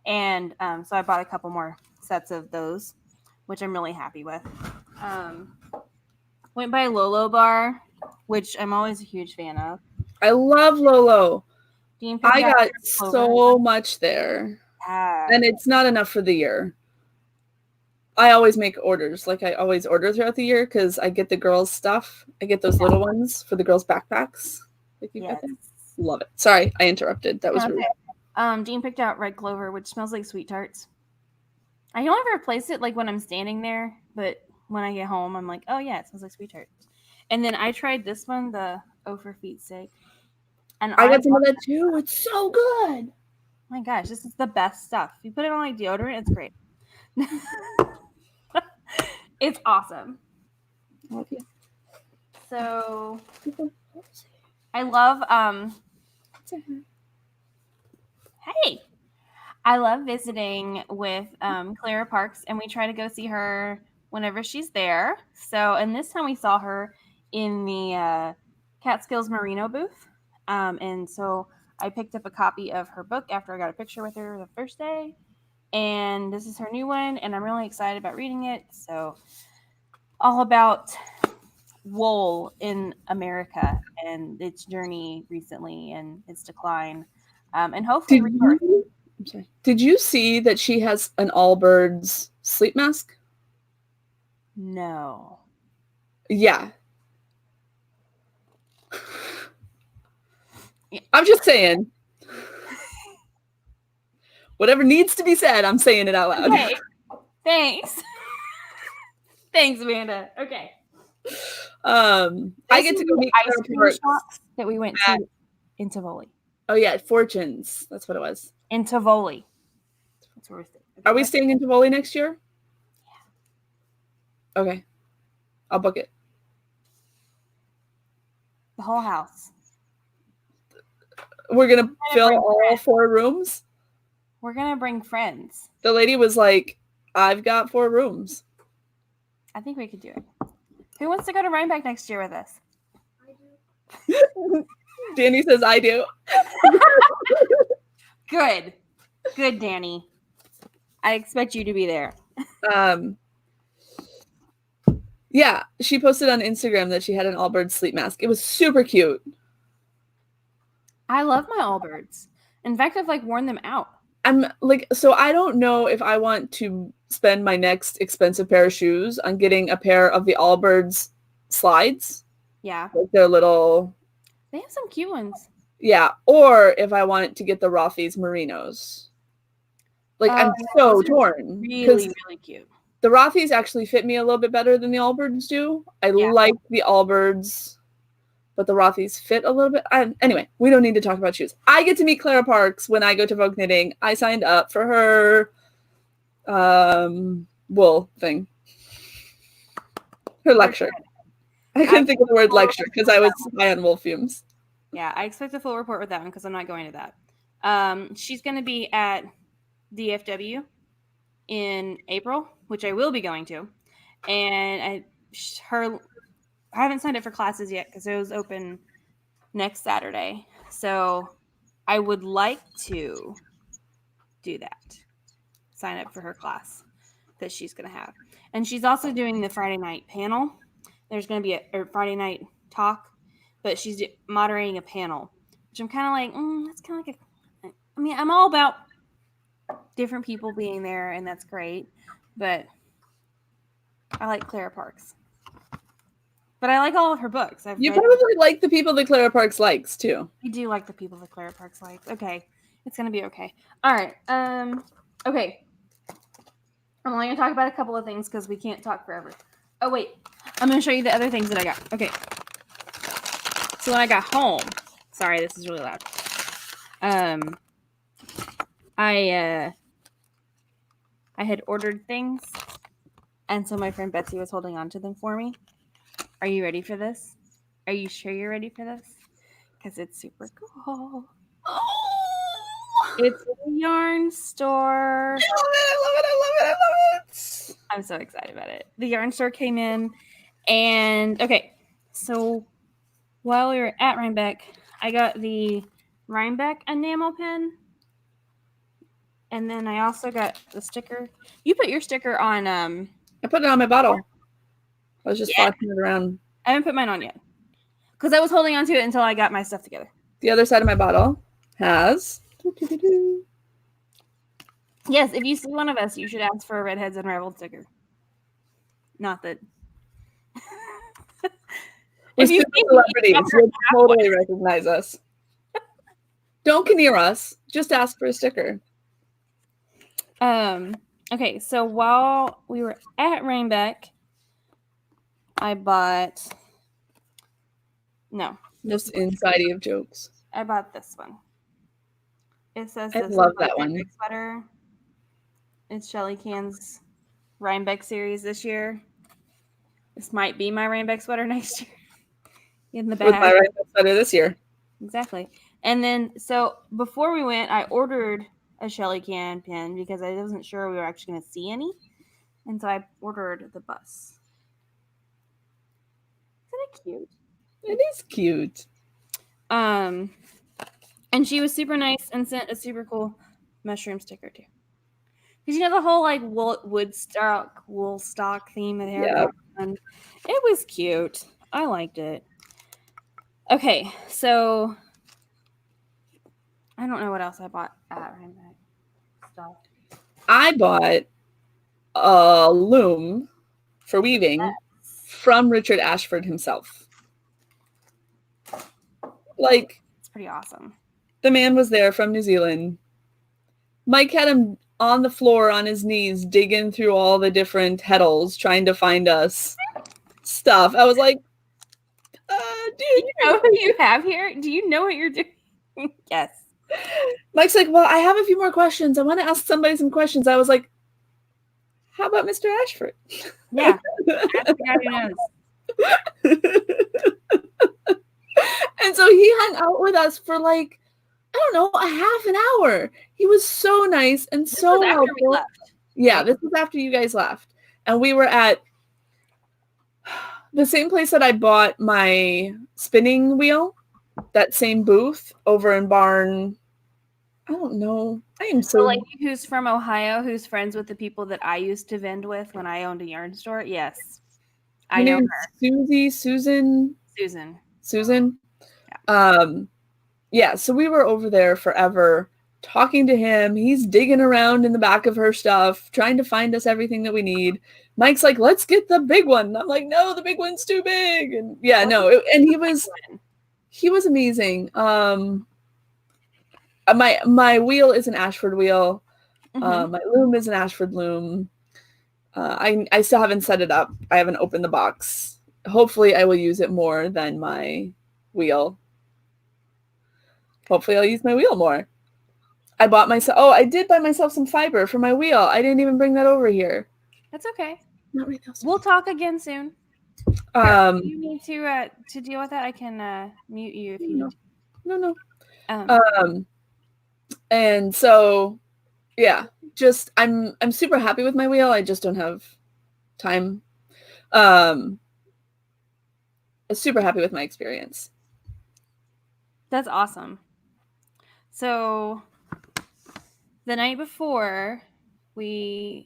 And so I bought a couple more sets of those, which I'm really happy with. Went by Lolo Bar, which I'm always a huge fan of. I love Lolo. I got so much there. And it's not enough for the year. I always make orders. Like I always order throughout the year because I get the girls' stuff. I get those little ones for the girls' backpacks. Yes. Love it. Sorry, I interrupted. That was rude. Jean picked out Red Clover, which smells like sweet tarts. I don't ever replace it like when I'm standing there, but when I get home, I'm like, oh yeah, it smells like sweet tarts. And then I tried this one, the O for Feet's Sake. And I got some of that too. It's so good. My gosh, this is the best stuff. You put it on like deodorant, it's great. It's awesome. Okay. So I love hey. I love visiting with Clara Parks, and we try to go see her whenever she's there. So, and this time we saw her in the Catskills Merino booth. And so I picked up a copy of her book after I got a picture with her the first day. And this is her new one, and I'm really excited about reading it. So, all about wool in America and its journey recently and its decline. And hopefully I'm sorry. Did you see that she has an Allbirds sleep mask? No. Yeah. I'm just saying. Whatever needs to be said, I'm saying it out loud. Okay. Thanks. Thanks, Amanda. Okay. I get to go meet ice cream shops that we went to in Tivoli. Oh yeah, Fortunes. That's what it was. In Tivoli. That's where we're staying. Are we staying in Tivoli next year? Yeah. Okay. I'll book it. The whole house. We're going to fill all 4 rooms? We're going to bring friends. The lady was like, I've got 4 rooms. I think we could do it. Who wants to go to Rhinebeck next year with us? I do. Danny says I do. Good. Good, Danny. I expect you to be there. Yeah, she posted on Instagram that she had an Allbirds sleep mask. It was super cute. I love my Allbirds. In fact, I've worn them out. I'm so I don't know if I want to spend my next expensive pair of shoes on getting a pair of the Allbirds slides. Yeah. They're little. They have some cute ones. Yeah, or if I want to get the Rothy's Merinos. I'm so torn. Really, really cute. The Rothy's actually fit me a little bit better than the Allbirds do. I like the Allbirds, but the Rothy's fit a little bit. Anyway, we don't need to talk about shoes. I get to meet Clara Parks when I go to Vogue Knitting. I signed up for her wool thing. Her lecture. I couldn't think of the word lecture because I was high on wool fumes. Yeah, I expect a full report with that one because I'm not going to that. She's going to be at DFW in April, which I will be going to, and I haven't signed up for classes yet because it was open next Saturday. So I would like to do that. Sign up for her class that she's going to have. And she's also doing the Friday night panel. There's going to be a Friday night talk, but she's moderating a panel, which I'm kind of like, that's kind of like I mean, I'm all about different people being there, and that's great, but I like Clara Parks. But I like all of her books. You probably like the people that Clara Parks likes, too. I do like the people that Clara Parks likes. Okay. It's going to be okay. All right. Okay. I'm only going to talk about a couple of things because we can't talk forever. Oh, wait. I'm going to show you the other things that I got. Okay. So when I got home, sorry, this is really loud. I had ordered things, and so my friend Betsy was holding on to them for me. Are you ready for this? Are you sure you're ready for this? Because it's super cool. Oh! It's a yarn store. I love it. I love it. I love it. I'm so excited about it. The yarn store came in, and okay, so while we were at Rhinebeck, I got the Rhinebeck enamel pin, and then I also got the sticker. You put your sticker on. I put it on my bottle. I was just flopping it around. I haven't put mine on yet because I was holding on to it until I got my stuff together. The other side of my bottle has. Yes, if you see one of us, you should ask for a Redheads Unraveled sticker. Not that. If you see celebrities, you'll totally recognize us. Don't near us. Just ask for a sticker. Okay, so while we were at Rhinebeck, I bought. No. Just inside of jokes. I bought this one. It says I love that one. Sweater. It's Shelly Can's Rhinebeck series this year. This might be my Rhinebeck sweater next year. In the bag. With my Rhinebeck sweater this year. Exactly. And then, so before we went, I ordered a Shelly Can pin because I wasn't sure we were actually going to see any. And so I ordered the bus. Isn't it cute? It is cute. And she was super nice and sent a super cool mushroom sticker too. Because you know the whole like wool stock theme that they had on. It was cute. I liked it. Okay, so I don't know what else I bought at Rhinebeck stuff. I bought a loom for weaving from Richard Ashford himself. Like, it's pretty awesome. The man was there from New Zealand. Mike had him on the floor on his knees digging through all the different heddles trying to find us stuff. I was like, dude. Do you know who you have here? Do you know what you're doing? Yes. Mike's like, well, I have a few more questions. I want to ask somebody some questions. I was like, how about Mr. Ashford? Yeah. That's the guy who knows. And so he hung out with us for like, I don't know, a half an hour. He was so nice and so helpful. Yeah, this was after you guys left. And we were at the same place that I bought my spinning wheel, that same booth over in Barn. I don't know. I am so... The lady who's from Ohio, who's friends with the people that I used to vend with when I owned a yarn store. Yes. I know her. Susie Susan. Susan. Yeah, so we were over there forever talking to him. He's digging around in the back of her stuff, trying to find us everything that we need. Mike's like, let's get the big one. I'm like, no, the big one's too big. And yeah, and he was amazing. My wheel is an Ashford wheel. Mm-hmm. My loom is an Ashford loom. I still haven't set it up. I haven't opened the box. Hopefully I will use it more than my wheel. Hopefully I'll use my wheel more. I did buy myself some fiber for my wheel. I didn't even bring that over here. That's okay. Not right now. We'll talk again soon. If you need to deal with that, I can mute you if you need to. No. Um, And so, yeah, just I'm super happy with my wheel. I just don't have time. I'm super happy with my experience. That's awesome. So the night before, on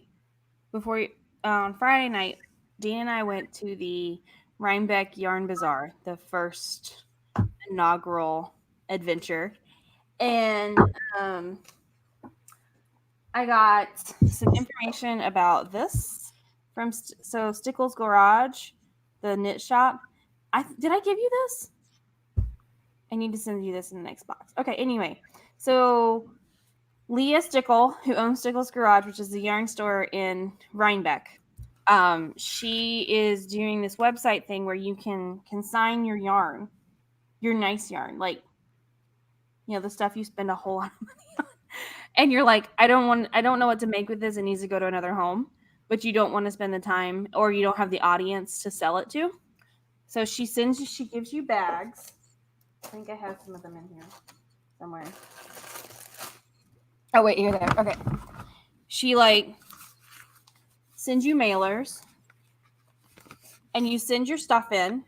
Friday night, Dean and I went to the Rhinebeck Yarn Bazaar, the first inaugural adventure, and I got some information about this from Stickles Garage, the knit shop. Did I give you this? I need to send you this in the next box. Okay, anyway. So Leah Stickle, who owns Stickles Garage, which is the yarn store in Rhinebeck, she is doing this website thing where you can consign your yarn, your nice yarn, like, you know, the stuff you spend a whole lot of money on. And you're like, I don't know what to make with this. It needs to go to another home, but you don't want to spend the time, or you don't have the audience to sell it to. So she gives you bags. I think I have some of them in here somewhere. Oh wait, you're there. Okay. She sends you mailers, and you send your stuff in,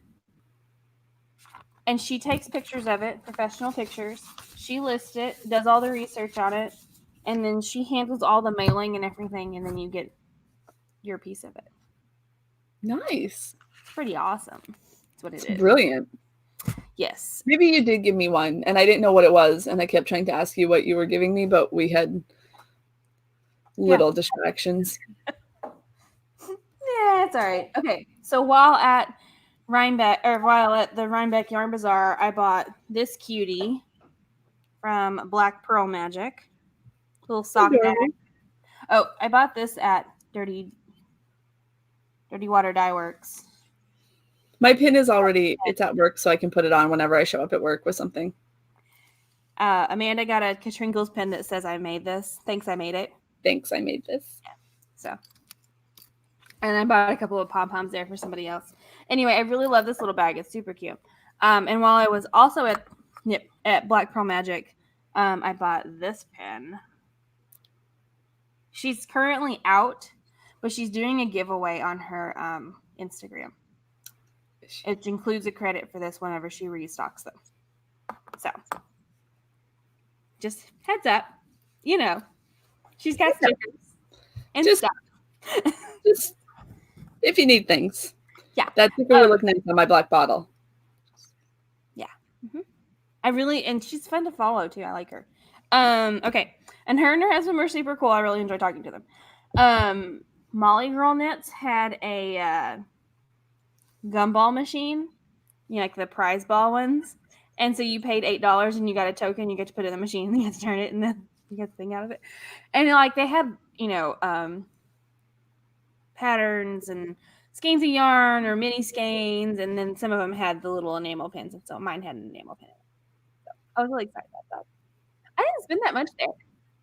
and she takes pictures of it, professional pictures. She lists it, does all the research on it, and then she handles all the mailing and everything, and then you get your piece of it. Nice. It's pretty awesome. That's what it is. Brilliant. Yes. Maybe you did give me one, and I didn't know what it was, and I kept trying to ask you what you were giving me, but we had little distractions. Yeah, it's all right. Okay, so while at the Rhinebeck Yarn Bazaar, I bought this cutie from Black Pearl Magic, little sock bag. Oh, I bought this at Dirty Water Dye Works. My pin is it's at work, so I can put it on whenever I show up at work with something. Amanda got a Katrinkles pin that says I made this. Thanks, I made it. Thanks, I made this. Yeah. So, and I bought a couple of pom-poms there for somebody else. Anyway, I really love this little bag. It's super cute. And while I was also at Black Pearl Magic, I bought this pin. She's currently out, but she's doing a giveaway on her Instagram. It includes a credit for this whenever she restocks them. So, just heads up, you know, she's got stickers and stuff. Just if you need things. Yeah. That sticker would look nice on my black bottle. Yeah. Mm-hmm. And she's fun to follow too. I like her. Okay. And her husband were super cool. I really enjoy talking to them. Molly Girl Knits had a gumball machine, you know, like the prize ball ones. And so you paid $8 and you got a token. You get to put it in the machine and you get to turn it and then you get the thing out of it. And like they had, you know, patterns and skeins of yarn or mini skeins, and then some of them had the little enamel pins, and so mine had an enamel pin. So I was really excited about that. I didn't spend that much there,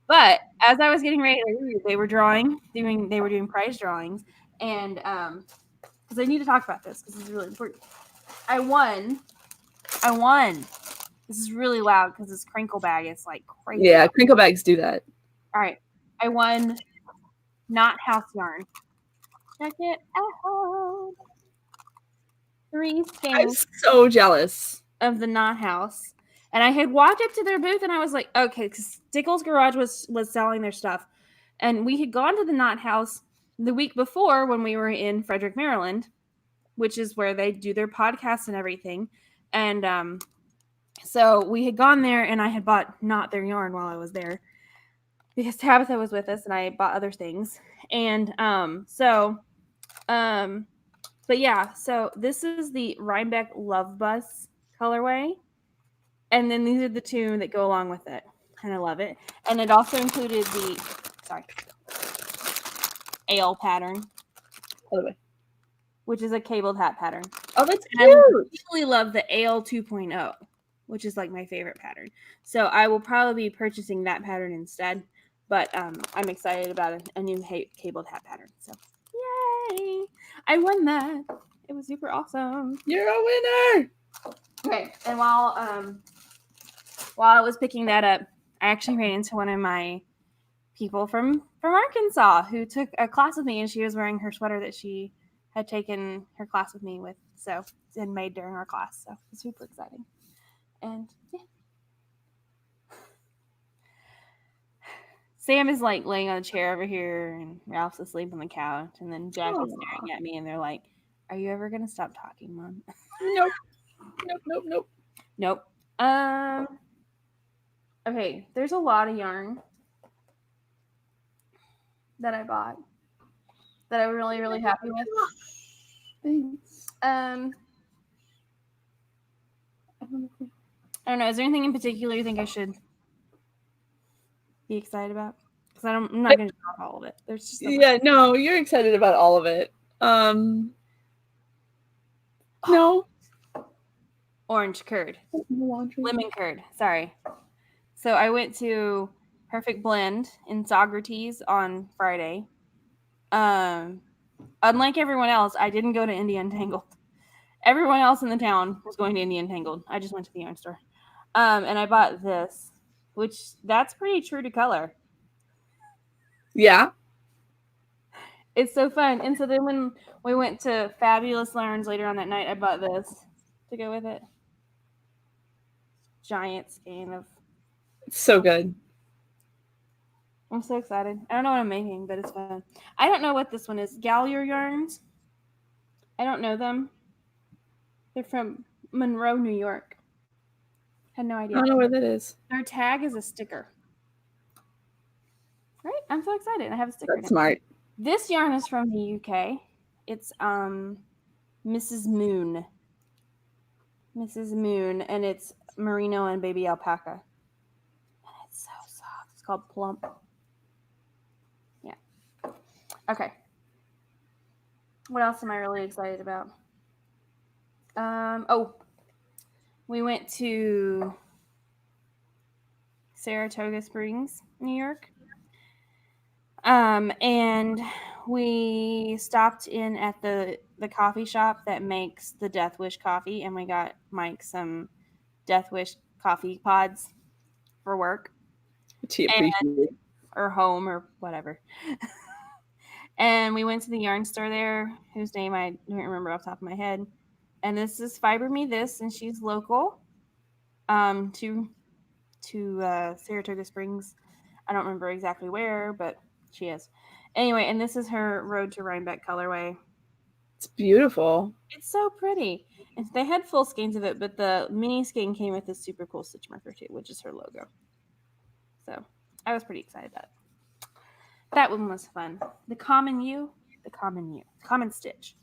but as I was getting ready to leave, they were doing prize drawings, and because I need to talk about this because it's really important. I won. This is really loud because this crinkle bag is like crazy. Yeah, crinkle bags do that. All right, I won Knot House yarn. Check it out. 3 skeins. I'm so jealous of the Knot House. And I had walked up to their booth and I was like, okay, because Stickles Garage was selling their stuff. And we had gone to the Knot House the week before when we were in Frederick, Maryland, which is where they do their podcasts and everything. And so we had gone there and I had bought not their yarn while I was there because Tabitha was with us and I bought other things. And but yeah, so this is the Rhinebeck Love Bus colorway. And then these are the 2 that go along with it. And I love it. And it also included the, Ale pattern. Which is a cabled hat pattern. Oh, that's cute. And I really love the Ale 2.0, which is like my favorite pattern. So I will probably be purchasing that pattern instead. But I'm excited about a new cabled hat pattern. So, yay! I won that. It was super awesome. You're a winner. Okay, and while while I was picking that up, I actually ran into one of my people from Arkansas who took a class with me, and she was wearing her sweater that she had taken her class with me with, so and made during our class. So it's super exciting. And yeah. Sam is like laying on a chair over here, and Ralph's asleep on the couch, and then Jack is staring at me, and they're like, "Are you ever gonna stop talking, Mom?" Nope. Nope. Nope. Okay, there's a lot of yarn that I bought that I'm really, really happy with. Thanks. I don't know. Is there anything in particular you think I should be excited about? Because I'm not going to talk all of it. There's just no, you're excited about all of it. No. Orange curd. Lemon curd. Sorry. So I went to Perfect Blend in Socrates on Friday. Unlike everyone else, I didn't go to India Untangled. Everyone else in the town was going to India Untangled. I just went to the yarn store. And I bought this, which that's pretty true to color. Yeah. It's so fun. And so then when we went to Fabulous Learns later on that night, I bought this to go with it. Giant skein of. It's so good. I'm so excited. I don't know what I'm making, but it's fun. I don't know what this one is. Gallier yarns. I don't know them. They're from Monroe, New York. Had no idea. I don't know where that is. Their tag is a sticker. Right? I'm so excited. I have a sticker. That's smart. This yarn is from the UK. It's Mrs. Moon. Mrs. Moon, and it's merino and baby alpaca. And it's so soft. It's called Plump. Yeah. Okay. What else am I really excited about? We went to Saratoga Springs, New York. And we stopped in at the coffee shop that makes the Death Wish coffee, and we got Mike some Death Wish coffee pods for work. Or home or whatever. And we went to the yarn store there, whose name I don't remember off the top of my head. And this is Fiber Me This, and she's local to Saratoga Springs. I don't remember exactly where, but she is. Anyway, and this is her Road to Rhinebeck colorway. It's beautiful. It's so pretty. And they had full skeins of it, but the mini skein came with this super cool stitch marker too, which is her logo. So I was pretty excited about it. That one was fun. The Common Stitch.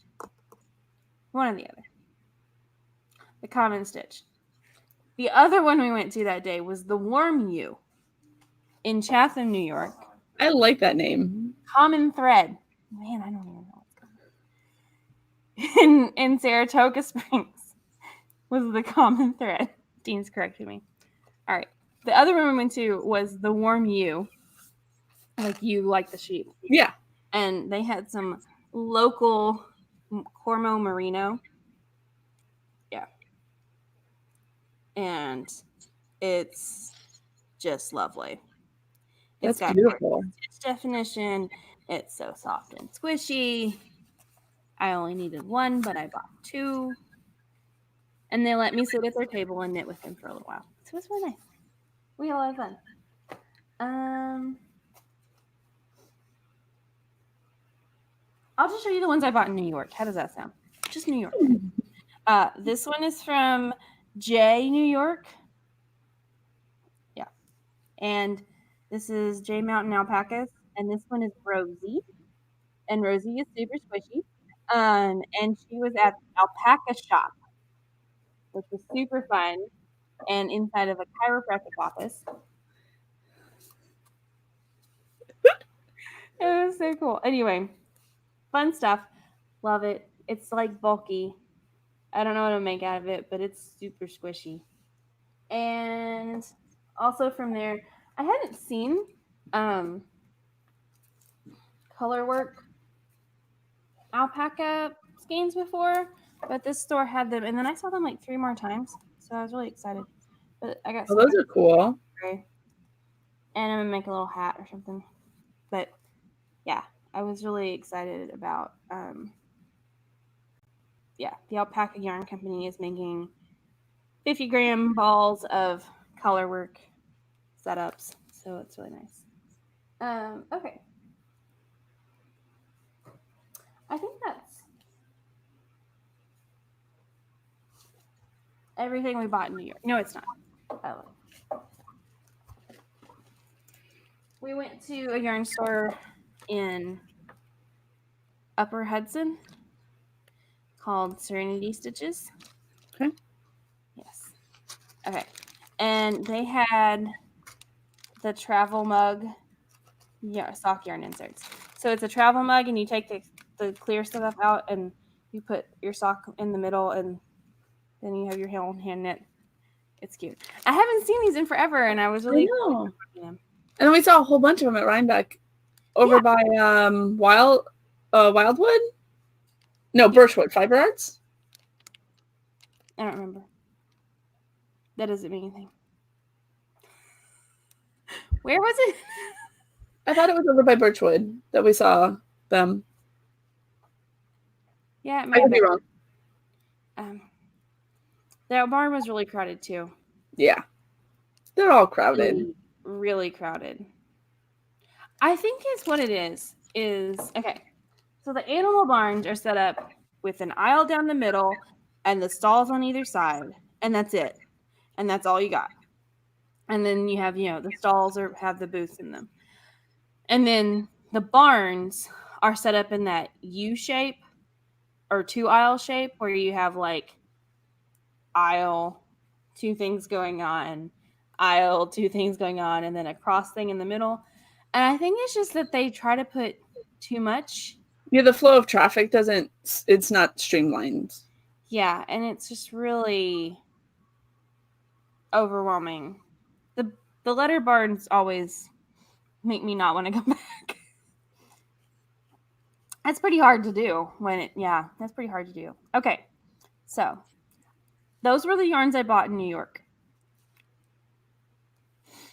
One or the other. The Common Stitch. The other one we went to that day was the Warm You in Chatham, New York. I like that name. Common Thread. Man, I don't even know what's going on. In Saratoga Springs was the Common Thread. Dean's correcting me. All right. The other one we went to was the Warm You. Like you like the sheep. Yeah. And they had some local Cormo merino. Yeah. And it's just lovely. It's got beautiful stitch definition. It's so soft and squishy. I only needed one, but I bought two. And they let me sit at their table and knit with them for a little while. So it was really nice. We had a lot of fun. I'll just show you the ones I bought in New York. How does that sound? Just New York. This one is from J, New York. Yeah. And this is J Mountain Alpacas. And this one is Rosie. And Rosie is super squishy. And she was at the alpaca shop, which was super fun. And inside of a chiropractic office. It was so cool. Anyway, fun stuff. Love it. It's like bulky. I don't know what to make out of it, but it's super squishy. And also from there, I hadn't seen colorwork alpaca skeins before, but this store had them, and then I saw them like 3 more times, so I was really excited. But I got Oh, some those are cool. gray. And I'm going to make a little hat or something. But, yeah, I was really excited about, the Alpaca Yarn Company is making 50-gram balls of colorwork setups. So it's really nice. Okay. I think that's everything we bought in New York. No, it's not. We went to a yarn store in Upper Hudson called Serenity Stitches. Okay. Yes. Okay. And they had the travel mug sock yarn inserts. So it's a travel mug, and you take the clear stuff out, and you put your sock in the middle, and then you have your hand knit. It's cute. I haven't seen these in forever, and I was really I know. them. And then we saw a whole bunch of them at Rhinebeck over by Wildwood? No, Birchwood. Fiber Arts? I don't remember. That doesn't mean anything. Where was it? I thought it was over by Birchwood that we saw them. Yeah, it I could be wrong. That barn was really crowded too. Yeah. They're all crowded. Really, really crowded. I think it's what it is okay. So the animal barns are set up with an aisle down the middle and the stalls on either side, and that's it. And that's all you got. And then you have, the stalls have the booths in them. And then the barns are set up in that U shape or 2-aisle shape where you have like aisle, 2 things going on, aisle, 2 things going on, and then a cross thing in the middle. And I think it's just that they try to put too much. Yeah, the flow of traffic it's not streamlined. Yeah, and it's just really overwhelming. The letter barns always make me not want to come back. That's pretty hard to do that's pretty hard to do. Okay, so those were the yarns I bought in New York.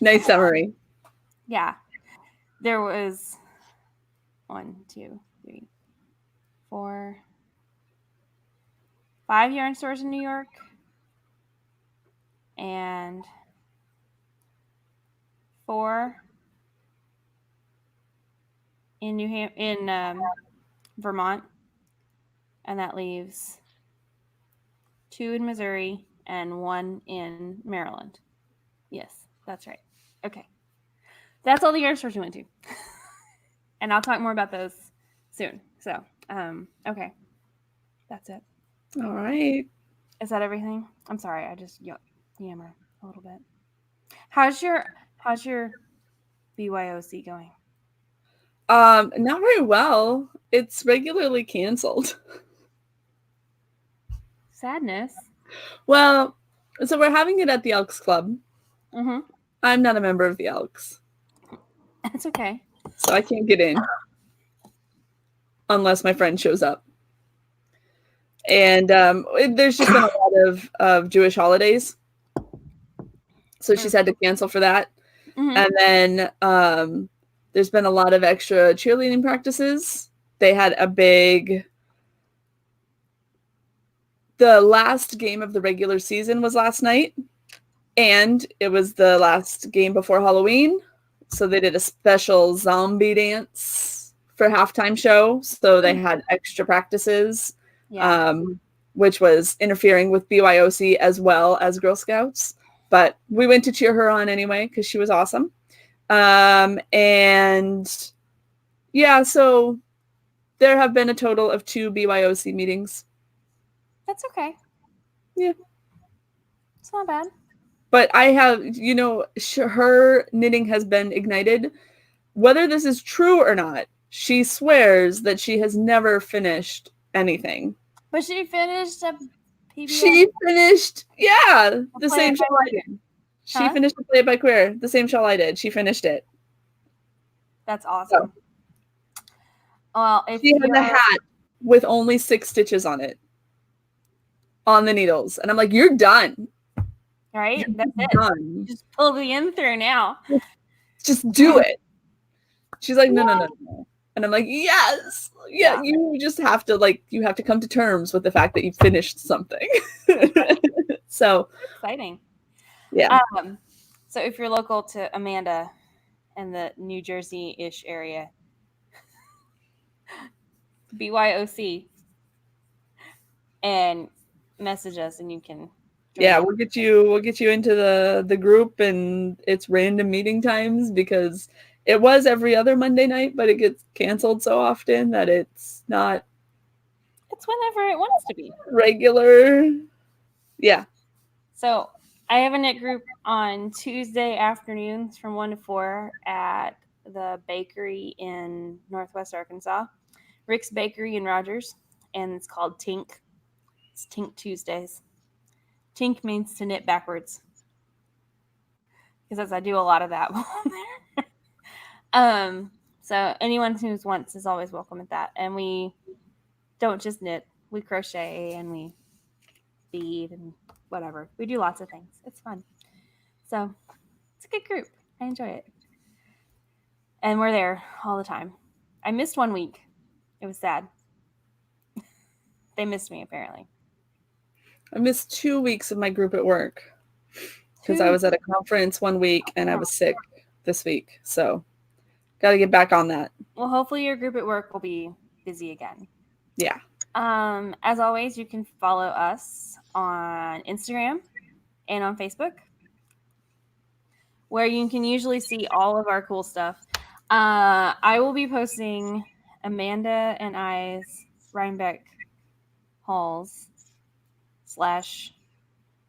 Nice summary. Yeah, there was 1, 2, 3, 4, 5 yarn stores in New York, and 4 in Vermont, and that leaves 2 in Missouri and 1 in Maryland. Yes, that's right. Okay, that's all the yarn stores we went to, and I'll talk more about those soon. So, okay, that's it. All right. Is that everything? I'm sorry, I just yammer a little bit. How's your BYOC going? Not very well. It's regularly canceled. Sadness. Well, so we're having it at the Elks Club. Mm-hmm. I'm not a member of the Elks. That's okay. So I can't get in unless my friend shows up. And there's just been a lot of Jewish holidays. So she's had to cancel for that. Mm-hmm. And then there's been a lot of extra cheerleading practices. They had the last game of the regular season was last night. And it was the last game before Halloween. So they did a special zombie dance for halftime show. So they had extra practices. Yeah. Which was interfering with BYOC as well as Girl Scouts. But we went to cheer her on anyway because she was awesome. And yeah, so there have been a total of 2 BYOC meetings. That's okay. Yeah. It's not bad. But I have, her knitting has been ignited. Whether this is true or not, she swears that she has never finished anything. But she finished a PBS? She finished, the same show I did. She finished the Play It by Queer, the same show I did. She finished it. That's awesome. So, well, if she had a hat with only 6 stitches on it, on the needles. And I'm like, you're done. right? That's it. Done. Just pull the end through now. Just do it. She's like, no. And I'm like, yes. Yeah, you just have to you have to come to terms with the fact that you finished something. So exciting. Yeah. So if you're local to Amanda in the New Jersey-ish area, BYOC, and message us, and you can. Yeah, we'll get you into the group, and it's random meeting times because it was every other Monday night, but it gets canceled so often that it's not. It's whenever it wants to be. Regular. Yeah. So I have a knit group on Tuesday afternoons from 1 to 4 at the bakery in Northwest Arkansas, Rick's Bakery in Rogers, and it's called Tink. It's Tink Tuesdays. Tink means to knit backwards, because I do a lot of that there. So anyone who wants is always welcome at that. And we don't just knit, we crochet and we bead and whatever. We do lots of things. It's fun. So it's a good group. I enjoy it. And we're there all the time. I missed 1 week. It was sad. They missed me, apparently. I missed 2 weeks of my group at work because I was at a conference 1 week and I was sick this week. So got to get back on that. Well, hopefully your group at work will be busy again. Yeah. As always, you can follow us on Instagram and on Facebook, where you can usually see all of our cool stuff. I will be posting Amanda and I's Rhinebeck hauls /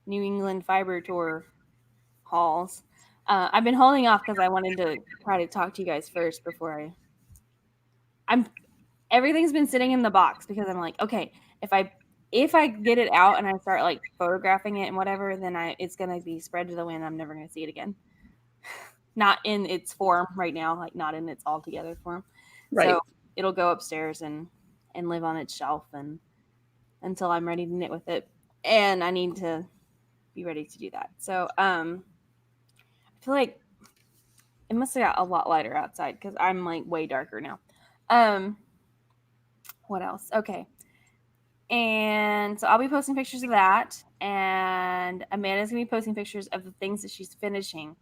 New England Fiber Tour hauls. I've been holding off because I wanted to try to talk to you guys first before everything's been sitting in the box because I'm like, okay, if I get it out and I start photographing it and whatever, then it's gonna be spread to the wind. I'm never gonna see it again. Not in its form right now, not in its all together form. Right. So it'll go upstairs and live on its shelf and until I'm ready to knit with it. And I need to be ready to do that. So I feel like it must have got a lot lighter outside because I'm way darker now. What else? Okay. And so I'll be posting pictures of that. And Amanda's going to be posting pictures of the things that she's finishing.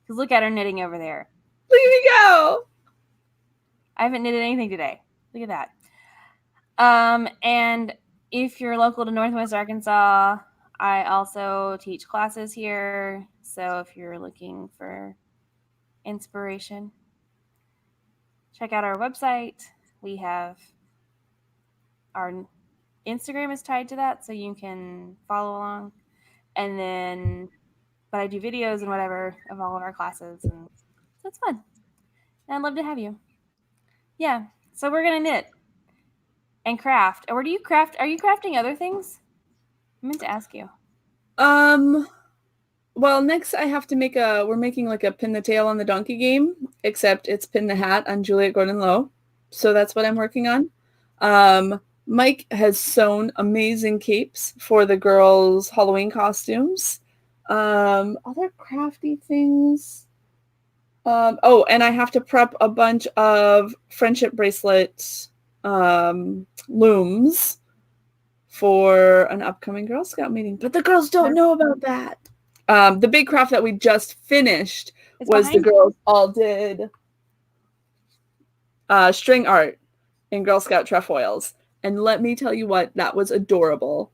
Because look at her knitting over there. Look at me go. I haven't knitted anything today. Look at that. And if you're local to Northwest Arkansas, I also teach classes here. So if you're looking for inspiration, check out our website. We have our Instagram is tied to that, so you can follow along. And then, but I do videos and whatever of all of our classes, and that's fun. And I'd love to have you. Yeah, so we're gonna knit and craft. Or do you craft? Are you crafting other things? I meant to ask you. Well, next I have to we're making a pin the tail on the donkey game, except it's pin the hat on Juliet Gordon Lowe. So that's what I'm working on. Mike has sewn amazing capes for the girls' Halloween costumes. Other crafty things. And I have to prep a bunch of friendship bracelet looms for an upcoming Girl Scout meeting, but the girls don't know about that. The big craft that we just finished was the girls all did string art in Girl Scout trefoils. And let me tell you what, that was adorable.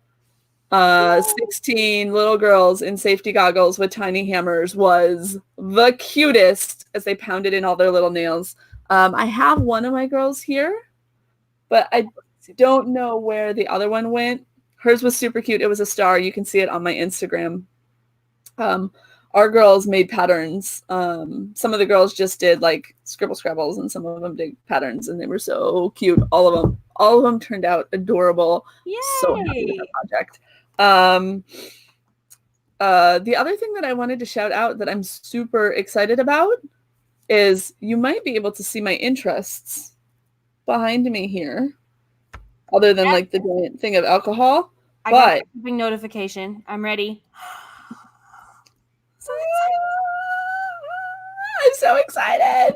16 little girls in safety goggles with tiny hammers was the cutest as they pounded in all their little nails. I have one of my girls here, but I don't know where the other one went. Hers was super cute. It was a star. You can see it on my Instagram. Our girls made patterns. Some of the girls just did scribble scrabbles, and some of them did patterns, and they were so cute. All of them turned out adorable. Yay! So happy with the project. The other thing that I wanted to shout out that I'm super excited about is you might be able to see my interests behind me here, other than the giant thing of alcohol. I got a notification. I'm ready. So excited. I'm so excited.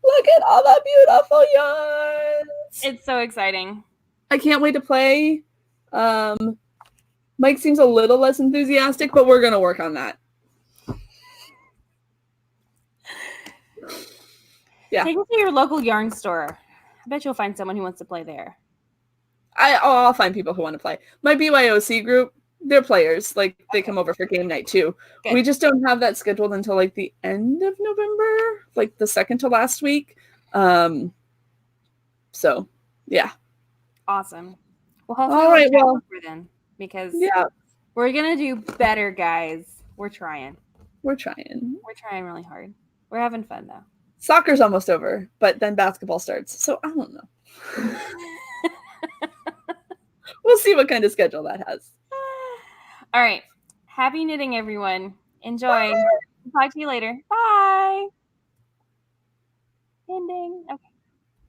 Look at all the beautiful yarns. It's so exciting. I can't wait to play. Mike seems a little less enthusiastic, but we're going to work on that. Yeah. Take it to your local yarn store. I bet you'll find someone who wants to play there. I'll find people who want to play. My BYOC group, they're players. Like, they come over for game night, too. Good. We just don't have that scheduled until, like, the end of November. Like, the second to last week. So, yeah. Awesome. Well, hopefully we'll chat over then. Because we're going to do better, guys. We're trying. We're trying really hard. We're having fun, though. Soccer's almost over, but then basketball starts. So, I don't know. We'll see what kind of schedule that has. All right. Happy knitting, everyone. Enjoy. Bye. Talk to you later. Bye.